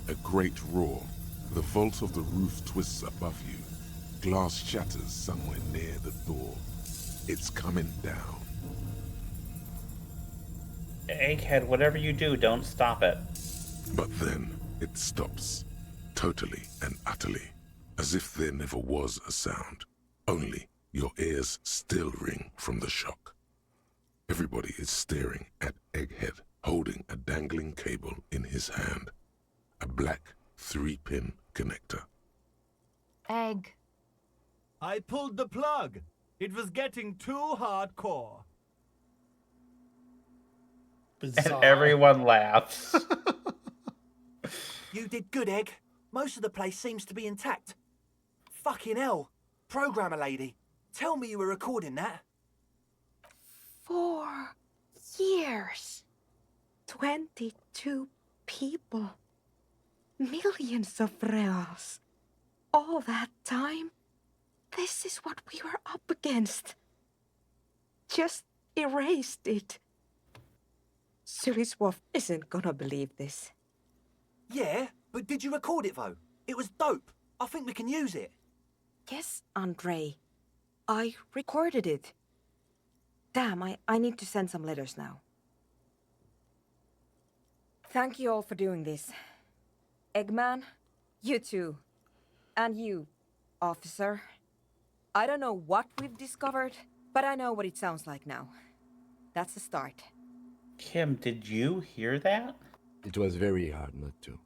D: A great roar. The vault of the roof twists above you. Glass shatters somewhere near the door. It's coming down.
B: Egghead, whatever you do, don't stop it.
D: But then it stops. Totally and utterly. As if there never was a sound. Only your ears still ring from the shock. Everybody is staring at Egghead, holding a dangling cable in his hand. A black 3-pin connector.
L: Egg.
F: I pulled the plug. It was getting too hardcore.
A: Bizarre.
B: And everyone laughs.
G: You did good, Egg. Most of the place seems to be intact. Fucking hell. Programmer lady, tell me you were recording that.
N: 4 years. 22 people. Millions of reals. All that time? This is what we were up against. Just erased it. Suliswolf isn't gonna believe this.
G: Yeah, but did you record it though? It was dope. I think we can use it.
N: Yes, Andre. I recorded it. Damn, I need to send some letters now. Thank you all for doing this. Eggman, you too. And you, officer. I don't know what we've discovered, but I know what it sounds like now. That's the start.
B: Kim, did you hear that?
I: It was very hard not to.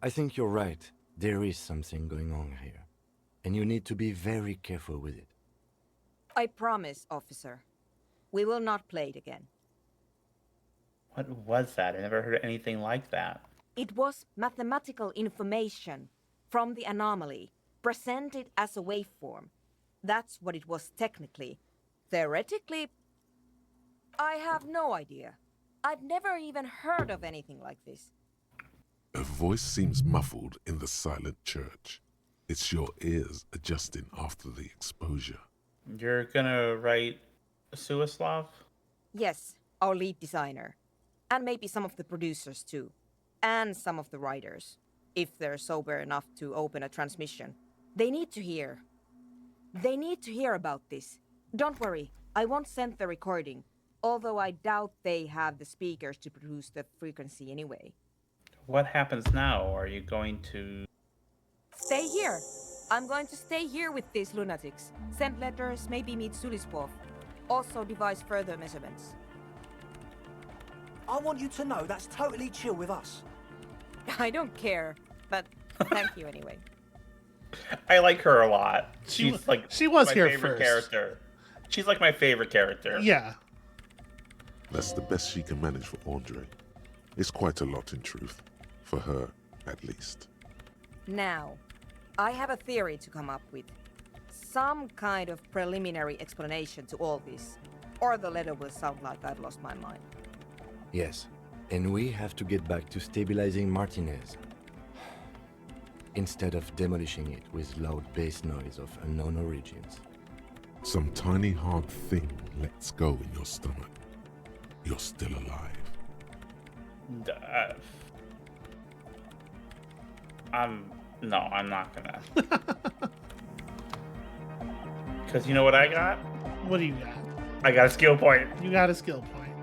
I: I think you're right. There is something going on here. And you need to be very careful with it.
N: I promise, officer. We will not play it again.
B: What was that? I never heard anything like that.
N: It was mathematical information from the anomaly, presented as a waveform. That's what it was technically. Theoretically, I have no idea. I've never even heard of anything like this.
D: A voice seems muffled in the silent church. It's your ears adjusting after the exposure.
B: You're gonna write Suislav?
N: Yes, our lead designer. And maybe some of the producers too. And some of the writers. If they're sober enough to open a transmission. They need to hear. They need to hear about this. Don't worry, I won't send the recording. Although I doubt they have the speakers to produce the frequency anyway.
B: What happens now? Are you going to...
N: Stay here. I'm going to stay here with these lunatics. Send letters, maybe meet Sulispov. Also devise further measurements.
G: I want you to know that's totally chill with us.
N: I don't care, but thank you anyway.
B: I like her a lot.
A: She
B: She's like
A: she was
B: my
A: here
B: favorite
A: first.
B: character. She's like my favorite character.
A: Yeah.
D: That's the best she can manage for Andre. It's quite a lot in truth. For her, at least.
N: Now, I have a theory to come up with. some kind of preliminary explanation to all this, or the letter will sound like I've lost my mind.
I: Yes, and we have to get back to stabilizing Martinez. Instead of demolishing it with loud bass noise of unknown origins.
D: Some tiny hard thing lets go in your stomach. You're still alive.
B: No, I'm not gonna. Because you know what I got?
A: What do you got?
B: I got a skill point.
A: You got a skill point.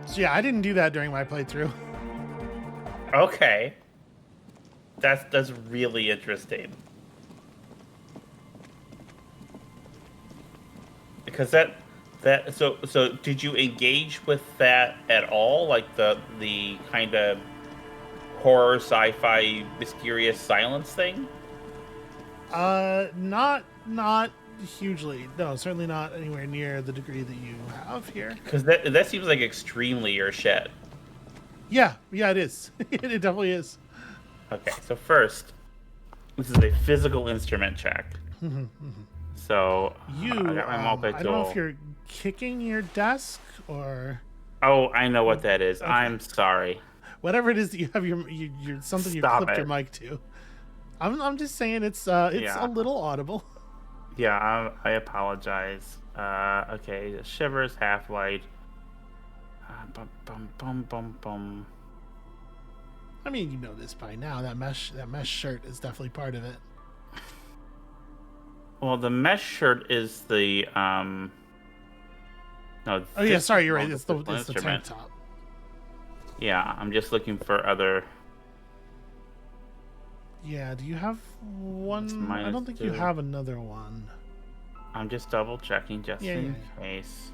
A: So yeah, I didn't do that during my playthrough.
B: Okay. That's really interesting. Because so did you engage with that at all? Like the kind of horror sci-fi mysterious silence thing?
A: Not hugely. No, certainly not anywhere near the degree that you have here.
B: Because that seems like extremely your shit.
A: Yeah, it is. It definitely is.
B: Okay, so first, this is a physical instrument check. So
A: you,
B: I got my multi-tool.
A: I don't know if you're kicking your desk or.
B: Oh, I know what that is. Okay. I'm sorry.
A: Whatever it is that you have your something you clipped your mic to. I'm just saying it's a little audible.
B: Yeah, I apologize. Okay, shivers, half light. Bum.
A: I mean, you know this by now. That mesh shirt is definitely part of it.
B: Well, the mesh shirt is the No.
A: Oh yeah, sorry, you're right. It's the tank top.
B: Yeah, I'm just looking for other.
A: Yeah, do you have one? I don't think you have another one.
B: I'm just double checking just in case.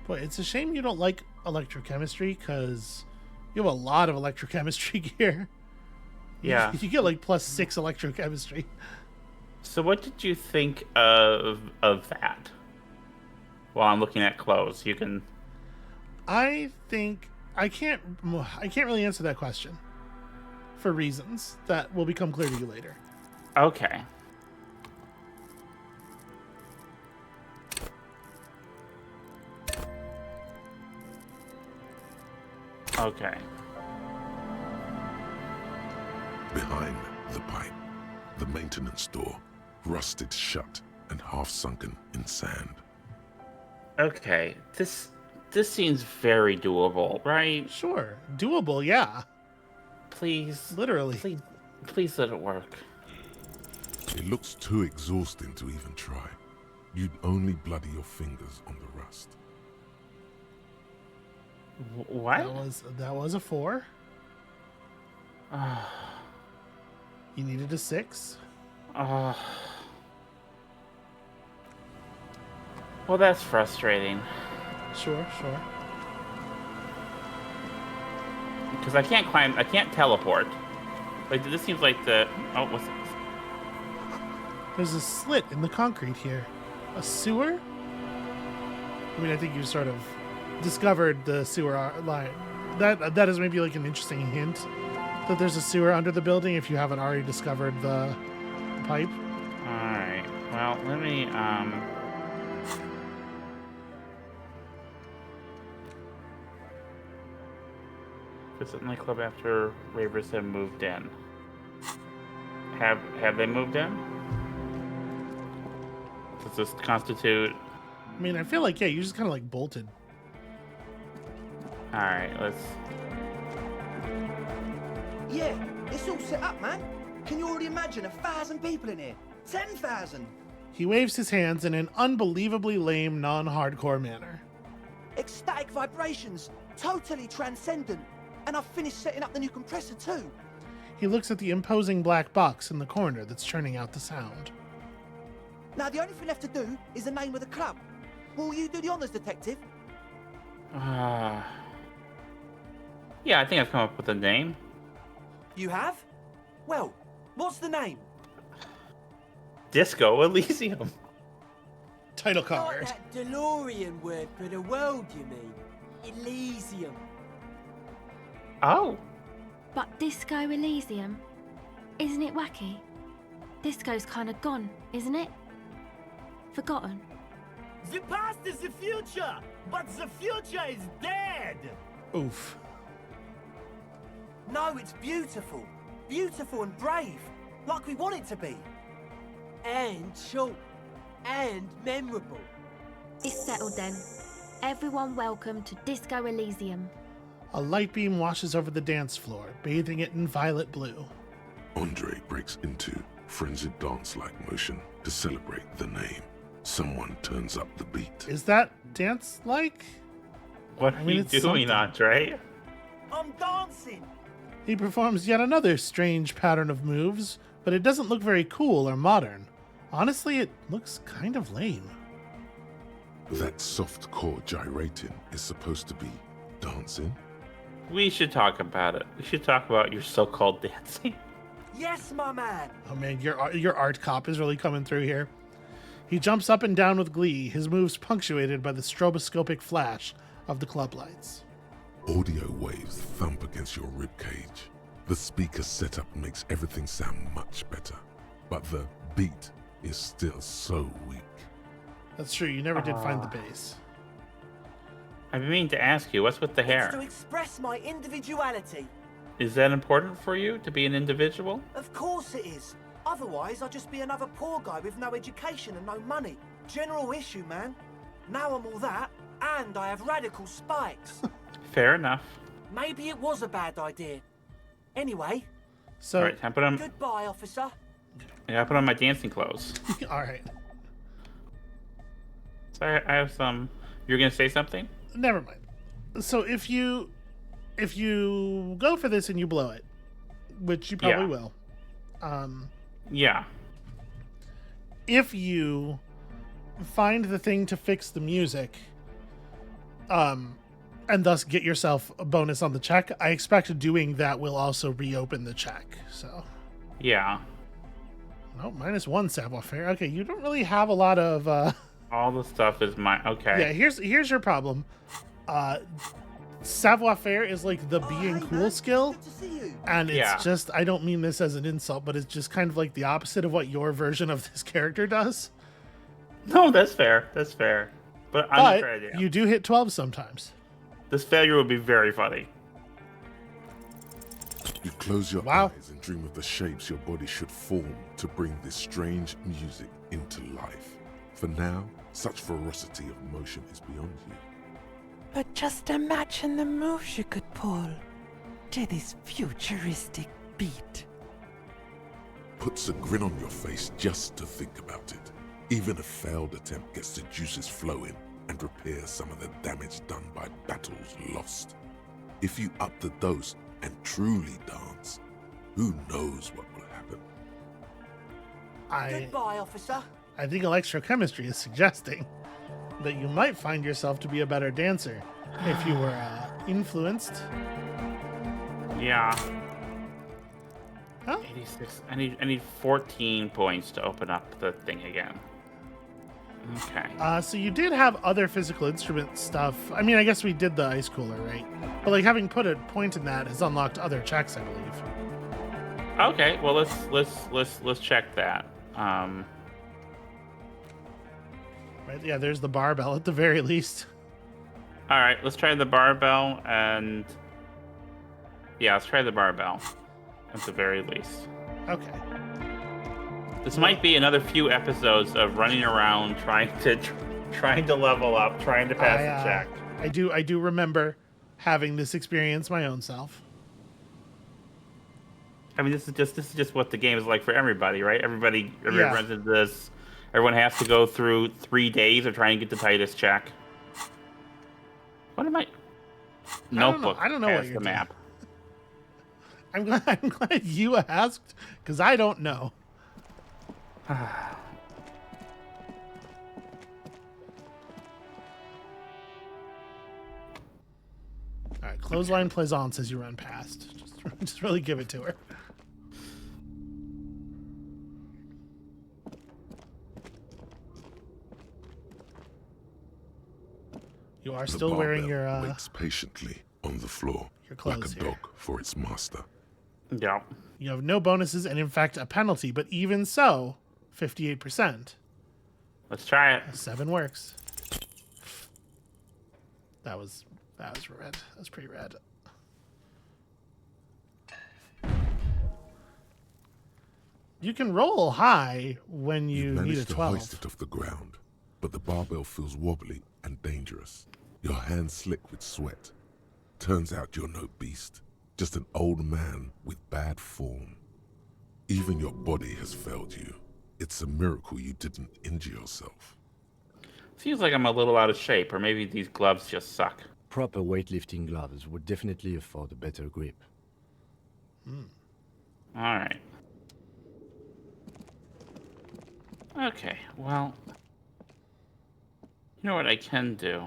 A: Boy, it's a shame you don't like electrochemistry because you have a lot of electrochemistry gear.
B: Yeah.
A: You get like +6 electrochemistry.
B: So what did you think of that? While I'm looking at clothes, you can.
A: I think I can't really answer that question for reasons that will become clear to you later.
B: Okay. Okay.
D: Behind the pipe, the maintenance door, rusted shut and half sunken in sand.
B: Okay, this seems very doable, right?
A: Sure, doable, yeah.
B: Please,
A: literally.
B: Please let it work.
D: It looks too exhausting to even try. You'd only bloody your fingers on the rust.
B: What?
A: That was a 4. You needed a 6.
B: Well, that's frustrating.
A: Sure.
B: Because I can't climb. I can't teleport. Like this seems like the. Oh, what's this?
A: There's a slit in the concrete here. A sewer? I mean, I think you sort of discovered the sewer line. That is maybe like an interesting hint that there's a sewer under the building if you haven't already discovered the pipe.
B: All right. Well, let me visit the nightclub after ravers have moved in. Have they moved in? Does this constitute?
A: I mean, I feel like you just kind of like bolted.
B: All right, let's.
E: Yeah, it's all set up, man. Can you already imagine 1,000 people in here? 10,000.
A: He waves his hands in an unbelievably lame, non-hardcore manner.
E: Ecstatic vibrations, totally transcendent. And I've finished setting up the new compressor too.
A: He looks at the imposing black box in the corner that's churning out the sound.
E: Now the only thing left to do is the name of the club. Will you do the honors, detective?
B: Yeah, I think I've come up with a name.
F: You have? Well, what's the name?
B: Disco Elysium.
A: Title card.
H: Like that DeLorean word for the world, you mean? Elysium.
B: Oh.
L: But Disco Elysium? Isn't it wacky? Disco's kind of gone, isn't it? Forgotten.
F: The past is the future, but the future is dead.
A: Oof.
E: No, it's beautiful. Beautiful and brave. Like we want it to be.
H: And short. And memorable.
L: It's settled then. Everyone welcome to Disco Elysium.
A: A light beam washes over the dance floor, bathing it in violet blue.
D: Andre breaks into frenzied dance-like motion to celebrate the name. Someone turns up the beat.
A: Is that dance-like?
B: What are you doing, Andre?
E: I'm dancing.
A: He performs yet another strange pattern of moves, but it doesn't look very cool or modern. Honestly, it looks kind of lame.
D: That soft core gyrating is supposed to be dancing?
B: We should talk about it. We should talk about your so-called dancing.
E: Yes, my man.
A: Oh man, your art cop is really coming through here. He jumps up and down with glee, his moves punctuated by the stroboscopic flash of the club lights.
D: Audio waves thump against your ribcage. The speaker setup makes everything sound much better, but the beat is still so weak.
A: That's true, you never did find the bass.
B: I mean to ask you, what's with the hair?
E: It's to express my individuality.
B: Is that important for you, to be an individual?
E: Of course it is. Otherwise, I'd just be another poor guy with no education and no money. General issue, man. Now I'm all that, and I have radical spikes.
B: Fair enough.
E: Maybe it was a bad idea. Anyway.
A: So,
B: all right, time to put on.
E: Goodbye, officer.
B: Yeah, I put on my dancing clothes.
A: All right.
B: So I have some. You're gonna say something?
A: Never mind. So if you go for this and you blow it, which you probably will.
B: Yeah.
A: If you find the thing to fix the music, and thus get yourself a bonus on the check, I expect doing that will also reopen the check. So.
B: Yeah.
A: Oh, -1 savoir-faire. Okay, you don't really have a lot of.
B: All the stuff is mine. Okay.
A: Yeah, here's your problem. Savoir-faire is like the being cool skill, and it's just, I don't mean this as an insult, but it's just kind of like the opposite of what your version of this character does.
B: No, that's fair. That's fair. But I'm fair idea.
A: You do hit 12 sometimes.
B: This failure would be very funny.
D: You close your eyes and dream of the shapes your body should form to bring this strange music into life. For now, such ferocity of motion is beyond you.
O: But just imagine the moves you could pull to this futuristic beat.
D: Puts a grin on your face just to think about it. Even a failed attempt gets the juices flowing and repairs some of the damage done by battles lost. If you up the dose and truly dance, who knows what will happen?
E: Goodbye, officer.
A: I think electrochemistry is suggesting that you might find yourself to be a better dancer if you were influenced.
B: Yeah.
A: Huh?
B: 86. I need 14 points to open up the thing again. Okay.
A: So you did have other physical instrument stuff. I mean, I guess we did the ice cooler, right? But like having put a point in that has unlocked other checks, I believe.
B: Okay. Well, let's check that.
A: Right, yeah, there's the barbell at the very least.
B: All right, let's try the barbell, and yeah, let's try the barbell at the very least.
A: Okay.
B: This might be another few episodes of running around trying to level up, trying to pass the check.
A: I do remember having this experience my own self.
B: I mean, this is just what the game is like for everybody, right? Everybody runs into this. Everyone has to go through 3 days of trying to get the tightest check. What am I? Notebook.
A: I don't know what you're
B: the map.
A: I'm glad you asked, because I don't know. All right, clothesline plaisance as you run past. Just really give it to her. You are still wearing your
D: waits patiently on the floor
A: your clothes
D: like a
A: here.
D: dog for its master.
B: Yeah.
A: You have no bonuses and, in fact, a penalty. But even so, 58%.
B: Let's try it.
A: 7 works. That was red. That was pretty red. You can roll high when you need a
D: managed to
A: 12.
D: hoist it off the ground, but the barbell feels wobbly and dangerous. Your hands slick with sweat. Turns out you're no beast, just an old man with bad form. Even your body has failed you. It's a miracle you didn't injure yourself.
B: Seems like I'm a little out of shape, or maybe these gloves just suck.
I: Proper weightlifting gloves would definitely afford a better grip.
B: All right. Okay, well, you know what I can do?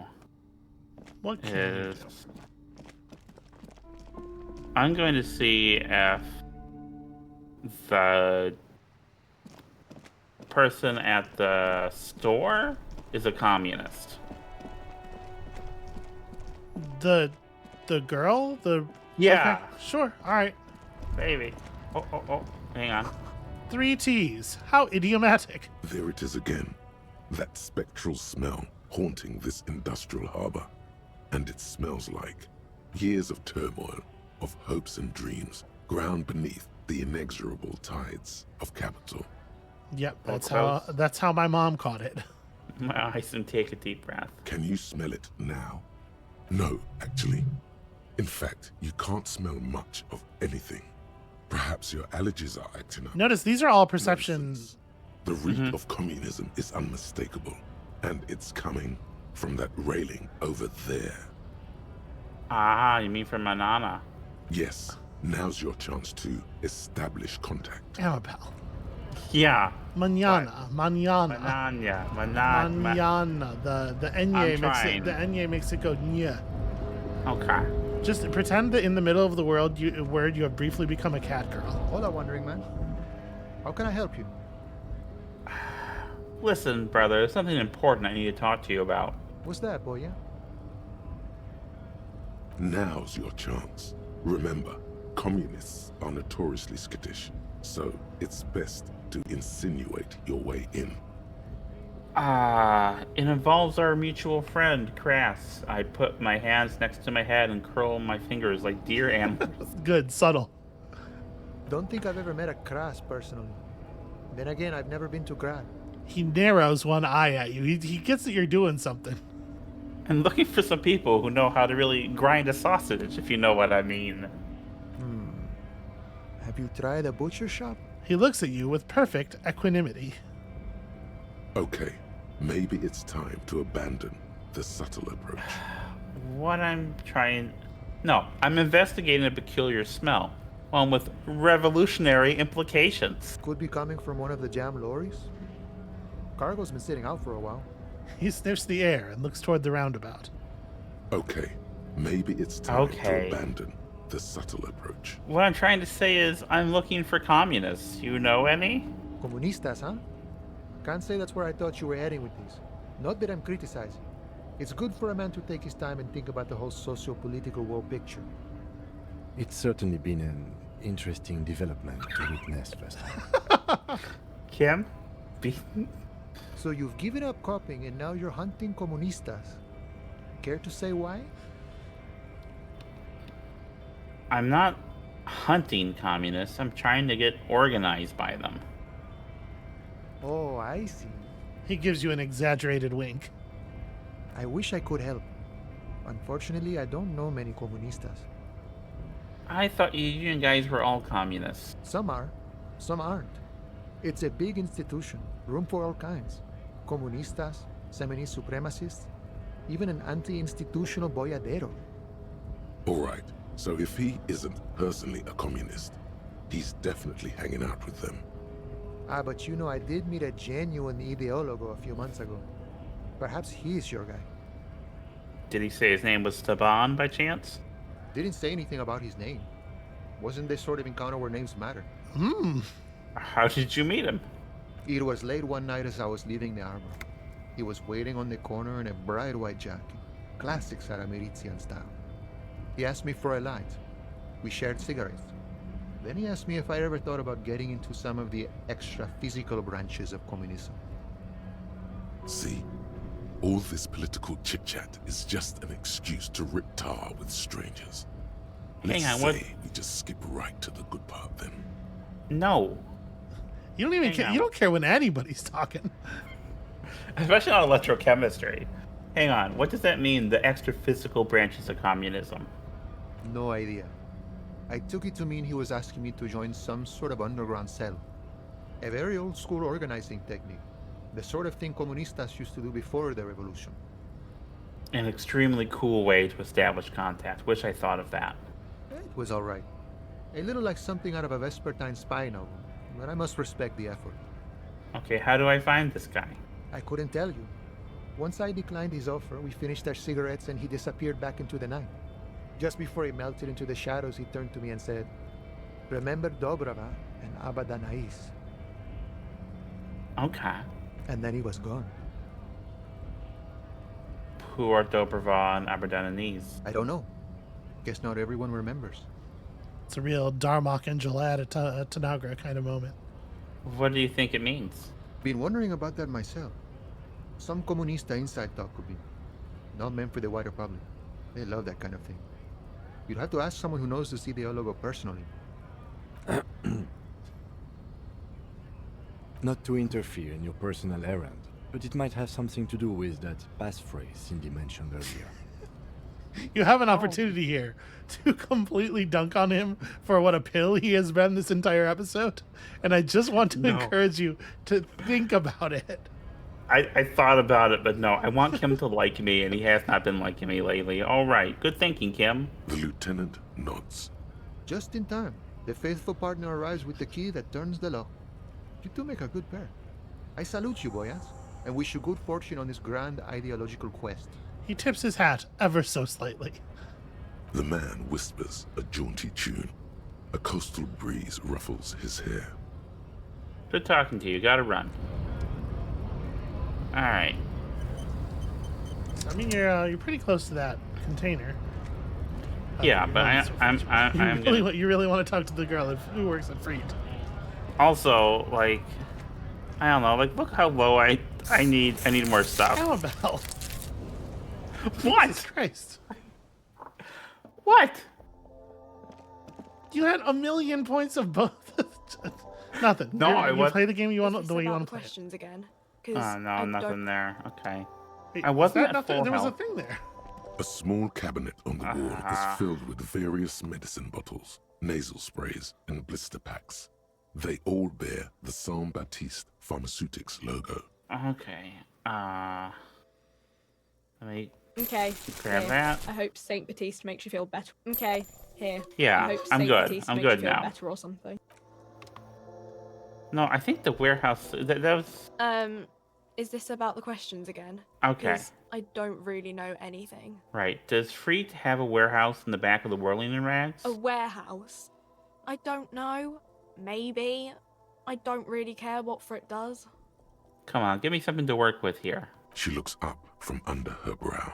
A: What can
B: you do? I'm going to see if the person at the store is a communist.
A: The girl?
B: Yeah.
A: Okay, sure. All right.
B: Baby. Oh. Hang on.
A: 3 T's. How idiomatic.
D: There it is again. That spectral smell haunting this industrial harbor. And it smells like years of turmoil, of hopes and dreams, ground beneath the inexorable tides of capital.
A: Yep, that's how my mom caught it.
B: My eyes and take a deep breath.
D: Can you smell it now? No, actually. In fact, you can't smell much of anything. Perhaps your allergies are acting up.
A: Notice these are all perception.
D: The reek of communism is unmistakable, and it's coming from that railing over there.
B: Ah, you mean from Manana?
D: Yes, now's your chance to establish contact.
A: Amabel.
B: Yeah.
A: Mañana.
B: Manana.
A: Mañana. The enye makes it go nya.
B: Okay.
A: Just pretend that in the middle of the word you have briefly become a cat girl.
P: Hola, Wandering Man. How can I help you?
B: Listen, brother, there's something important I need to talk to you about.
P: What's that, boy?
D: Now's your chance. Remember, communists are notoriously skittish, so it's best to insinuate your way in.
B: It involves our mutual friend, Crass. I put my hands next to my head and curl my fingers like deer animals.
A: Good, subtle.
P: Don't think I've ever met a Crass personally. Then again, I've never been to Grad.
A: He narrows one eye at you. He gets that you're doing something.
B: I'm looking for some people who know how to really grind a sausage, if you know what I mean.
P: Have you tried a butcher shop?
A: He looks at you with perfect equanimity.
D: Okay, maybe it's time to abandon the subtle approach.
B: I'm investigating a peculiar smell. One with revolutionary implications.
P: Could be coming from one of the jam lorries. Cargo's been sitting out for a while.
A: He sniffs the air and looks toward the roundabout.
D: Okay, maybe it's time to abandon the subtle approach.
B: What I'm trying to say is I'm looking for communists. You know any?
P: Comunistas, huh? Can't say that's where I thought you were heading with this. Not that I'm criticizing. It's good for a man to take his time and think about the whole socio-political world picture.
I: It's certainly been an interesting development to witness firsthand.
B: Kim?
P: So you've given up copying and now you're hunting comunistas. Care to say why?
B: I'm not hunting communists. I'm trying to get organized by them.
P: Oh, I see.
A: He gives you an exaggerated wink.
P: I wish I could help. Unfortunately, I don't know many comunistas.
B: I thought you guys were all communists.
P: Some are, some aren't. It's a big institution, room for all kinds. Comunistas, feminist supremacists, even an anti-institutional boyadero.
D: All right, so if he isn't personally a communist, he's definitely hanging out with them.
P: Ah, but you know, I did meet a genuine ideologo a few months ago. Perhaps he's your guy.
B: Did he say his name was Staban by chance?
P: Didn't say anything about his name. Wasn't this sort of encounter where names matter?
B: How did you meet him?
P: It was late one night as I was leaving the arbor. He was waiting on the corner in a bright white jacket. Classic Sarameritian style. He asked me for a light. We shared cigarettes. Then he asked me if I ever thought about getting into some of the extra physical branches of communism.
D: See? All this political chit-chat is just an excuse to rip tar with strangers. Let's say we just skip right to the good part then.
B: No.
A: You don't even care. You don't care when anybody's talking.
B: Especially on electrochemistry. Hang on. What does that mean, the extra physical branches of communism?
P: No idea. I took it to mean he was asking me to join some sort of underground cell. A very old school organizing technique. The sort of thing comunistas used to do before the revolution.
B: An extremely cool way to establish contact. Wish I thought of that.
P: It was alright. A little like something out of a Vespertine spy novel, but I must respect the effort.
B: Okay, how do I find this guy?
P: I couldn't tell you. Once I declined his offer, we finished our cigarettes and he disappeared back into the night. Just before he melted into the shadows, he turned to me and said, "Remember Dobrava and Abadanais."
B: Okay.
P: And then he was gone.
B: Who are Dobrava and Abadanais?
P: I don't know. Guess not everyone remembers.
A: It's a real Darmok and Jalad at Tanagra kind of moment.
B: What do you think it means?
P: Been wondering about that myself. Some comunista inside talk could be. Not meant for the wider public. They love that kind of thing. You'd have to ask someone who knows the ideologo personally.
I: Not to interfere in your personal errand, but it might have something to do with that passphrase Cindy mentioned earlier.
A: You have an opportunity here to completely dunk on him for what a pill he has been this entire episode. And I just want to encourage you to think about it.
B: I thought about it, but no. I want Kim to like me, and he has not been liking me lately. All right. Good thinking, Kim.
D: The lieutenant nods.
P: Just in time. The faithful partner arrives with the key that turns the lock. You two make a good pair. I salute you, boyas, and wish you good fortune on this grand ideological quest.
A: He tips his hat ever so slightly.
D: The man whispers a jaunty tune. A coastal breeze ruffles his hair.
B: Good talking to you. Gotta run. All right.
A: I mean, you're pretty close to that container.
B: Yeah, but I'm gonna...
A: You really want to talk to the girl who works at Freed.
B: Also, like, I don't know. Like, look how low I need more stuff.
A: Amabel.
B: What?
A: Jesus Christ.
B: What?
A: You had 1,000,000 points of both. Nothing.
B: No,
A: you play the game you want the way you want to play.
Q: Questions again.
B: Oh no, nothing there. Okay.
A: Wait,
B: I wasn't at
A: nothing?
B: full
A: There was a
B: health.
A: thing there.
D: A small cabinet on the wall is filled with various medicine bottles, nasal sprays, and blister packs. They all bear the Saint Baptiste Pharmaceutics logo.
B: Okay. Let me
Q: Okay.
B: grab
Q: here.
B: that.
Q: I hope Saint Baptiste makes you feel better. Okay. Here.
B: Yeah,
Q: I hope
B: I'm
Q: Saint
B: good.
Q: Baptiste
B: I'm
Q: makes
B: good
Q: you feel
B: now.
Q: better or something.
B: No, I think the warehouse. That was.
Q: Is this about the questions again?
B: Okay.
Q: 'Cause I don't really know anything.
B: Right. Does Freet have a warehouse in the back of the whirling rags?
Q: A warehouse? I don't know. Maybe. I don't really care what Frit does.
B: Come on, give me something to work with here.
D: She looks up from under her brow.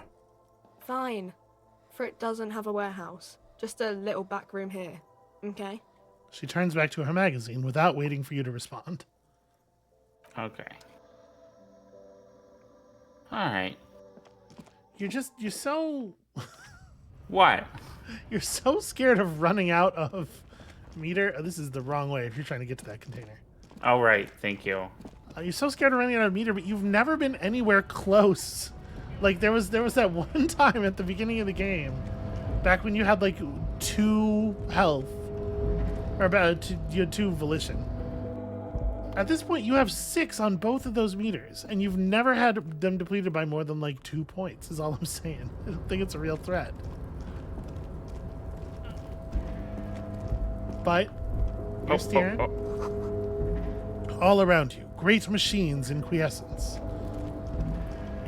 Q: Fine. Frit doesn't have a warehouse. Just a little back room here. Okay?
A: She turns back to her magazine without waiting for you to respond.
B: Okay. Alright.
A: You're so...
B: What?
A: You're so scared of running out of meter. This is the wrong way if you're trying to get to that container.
B: All right, thank you.
A: You're so scared of running out of meter, but you've never been anywhere close. Like, there was that one time at the beginning of the game, back when you had, like, 2 health, or about you had 2 volition. At this point, you have 6 on both of those meters, and you've never had them depleted by more than, like, 2 points, is all I'm saying. I don't think it's a real threat. But you're steering all around you. Great machines in quiescence.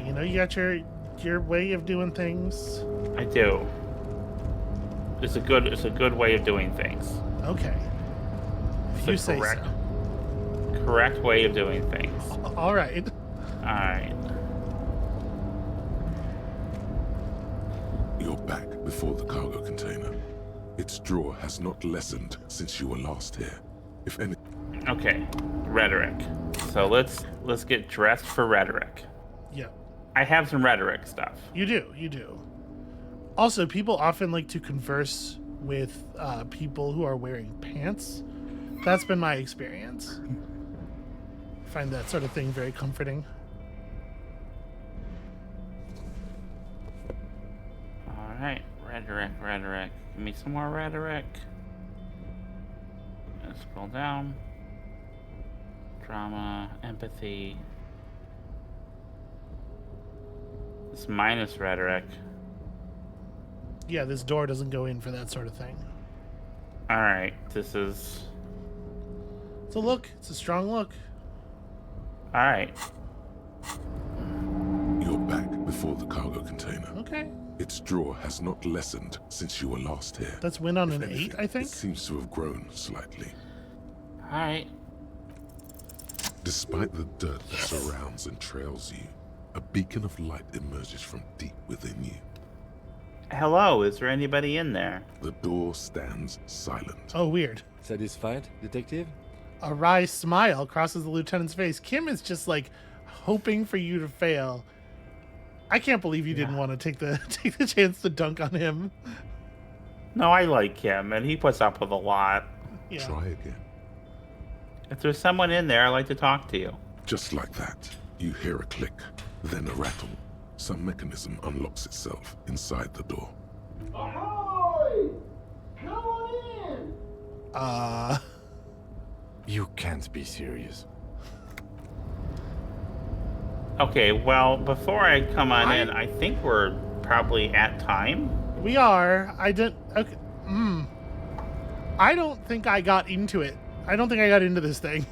A: You know, you got your way of doing things.
B: I do. It's a good way of doing things.
A: Okay. If you say so.
B: Correct way of doing things.
A: All right.
B: All right.
D: You're back before the cargo container. Its draw has not lessened since you were last here. If any...
B: Okay, rhetoric. So let's get dressed for rhetoric.
A: Yeah.
B: I have some rhetoric stuff.
A: You do. Also, people often like to converse with people who are wearing pants. That's been my experience. I find that sort of thing very comforting.
B: All right, rhetoric. Give me some more rhetoric. Let's scroll down. Drama, empathy. It's minus rhetoric.
A: Yeah, this door doesn't go in for that sort of thing.
B: All right, this is...
A: It's a look. It's a strong look.
B: All right.
D: You're back before the cargo container.
A: Okay.
D: Its draw has not lessened since you were last here.
A: That's win on
D: If
A: an
D: anything,
A: 8, I think?
D: It seems to have grown slightly.
B: All right.
D: Despite the dirt that surrounds and trails you, a beacon of light emerges from deep within you.
B: Hello, is there anybody in there?
D: The door stands silent.
A: Oh, weird.
I: Satisfied, detective?
A: A wry smile crosses the lieutenant's face. Kim is just like hoping for you to fail. I can't believe you didn't want to take the chance to dunk on him.
B: No, I like him, and he puts up with a lot.
A: Yeah.
D: Try again.
B: If there's someone in there, I'd like to talk to you.
D: Just like that, you hear a click, then a rattle. Some mechanism unlocks itself inside the door.
F: Ahoy! Come on in!
I: You can't be serious.
B: Okay, well, before I come on in, I think we're probably at time.
A: We are. I didn't. Okay. I don't think I got into it. I don't think I got into this thing.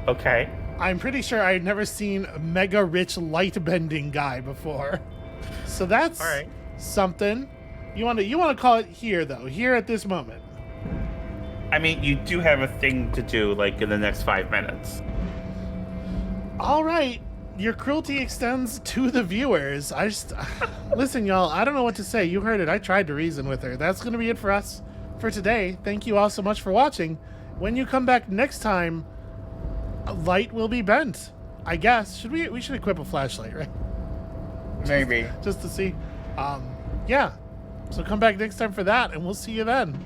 B: Okay.
A: I'm pretty sure I had never seen a mega rich light bending guy before. So that's
B: all right.
A: Something. You want to call it here though. Here at this moment.
B: I mean, you do have a thing to do like in the next 5 minutes.
A: All right. Your cruelty extends to the viewers. Listen, y'all, I don't know what to say. You heard it. I tried to reason with her. That's going to be it for us for today. Thank you all so much for watching. When you come back next time, a light will be bent, I guess. We should equip a flashlight, right?
B: Maybe.
A: Just to see. Yeah. So come back next time for that, and we'll see you then.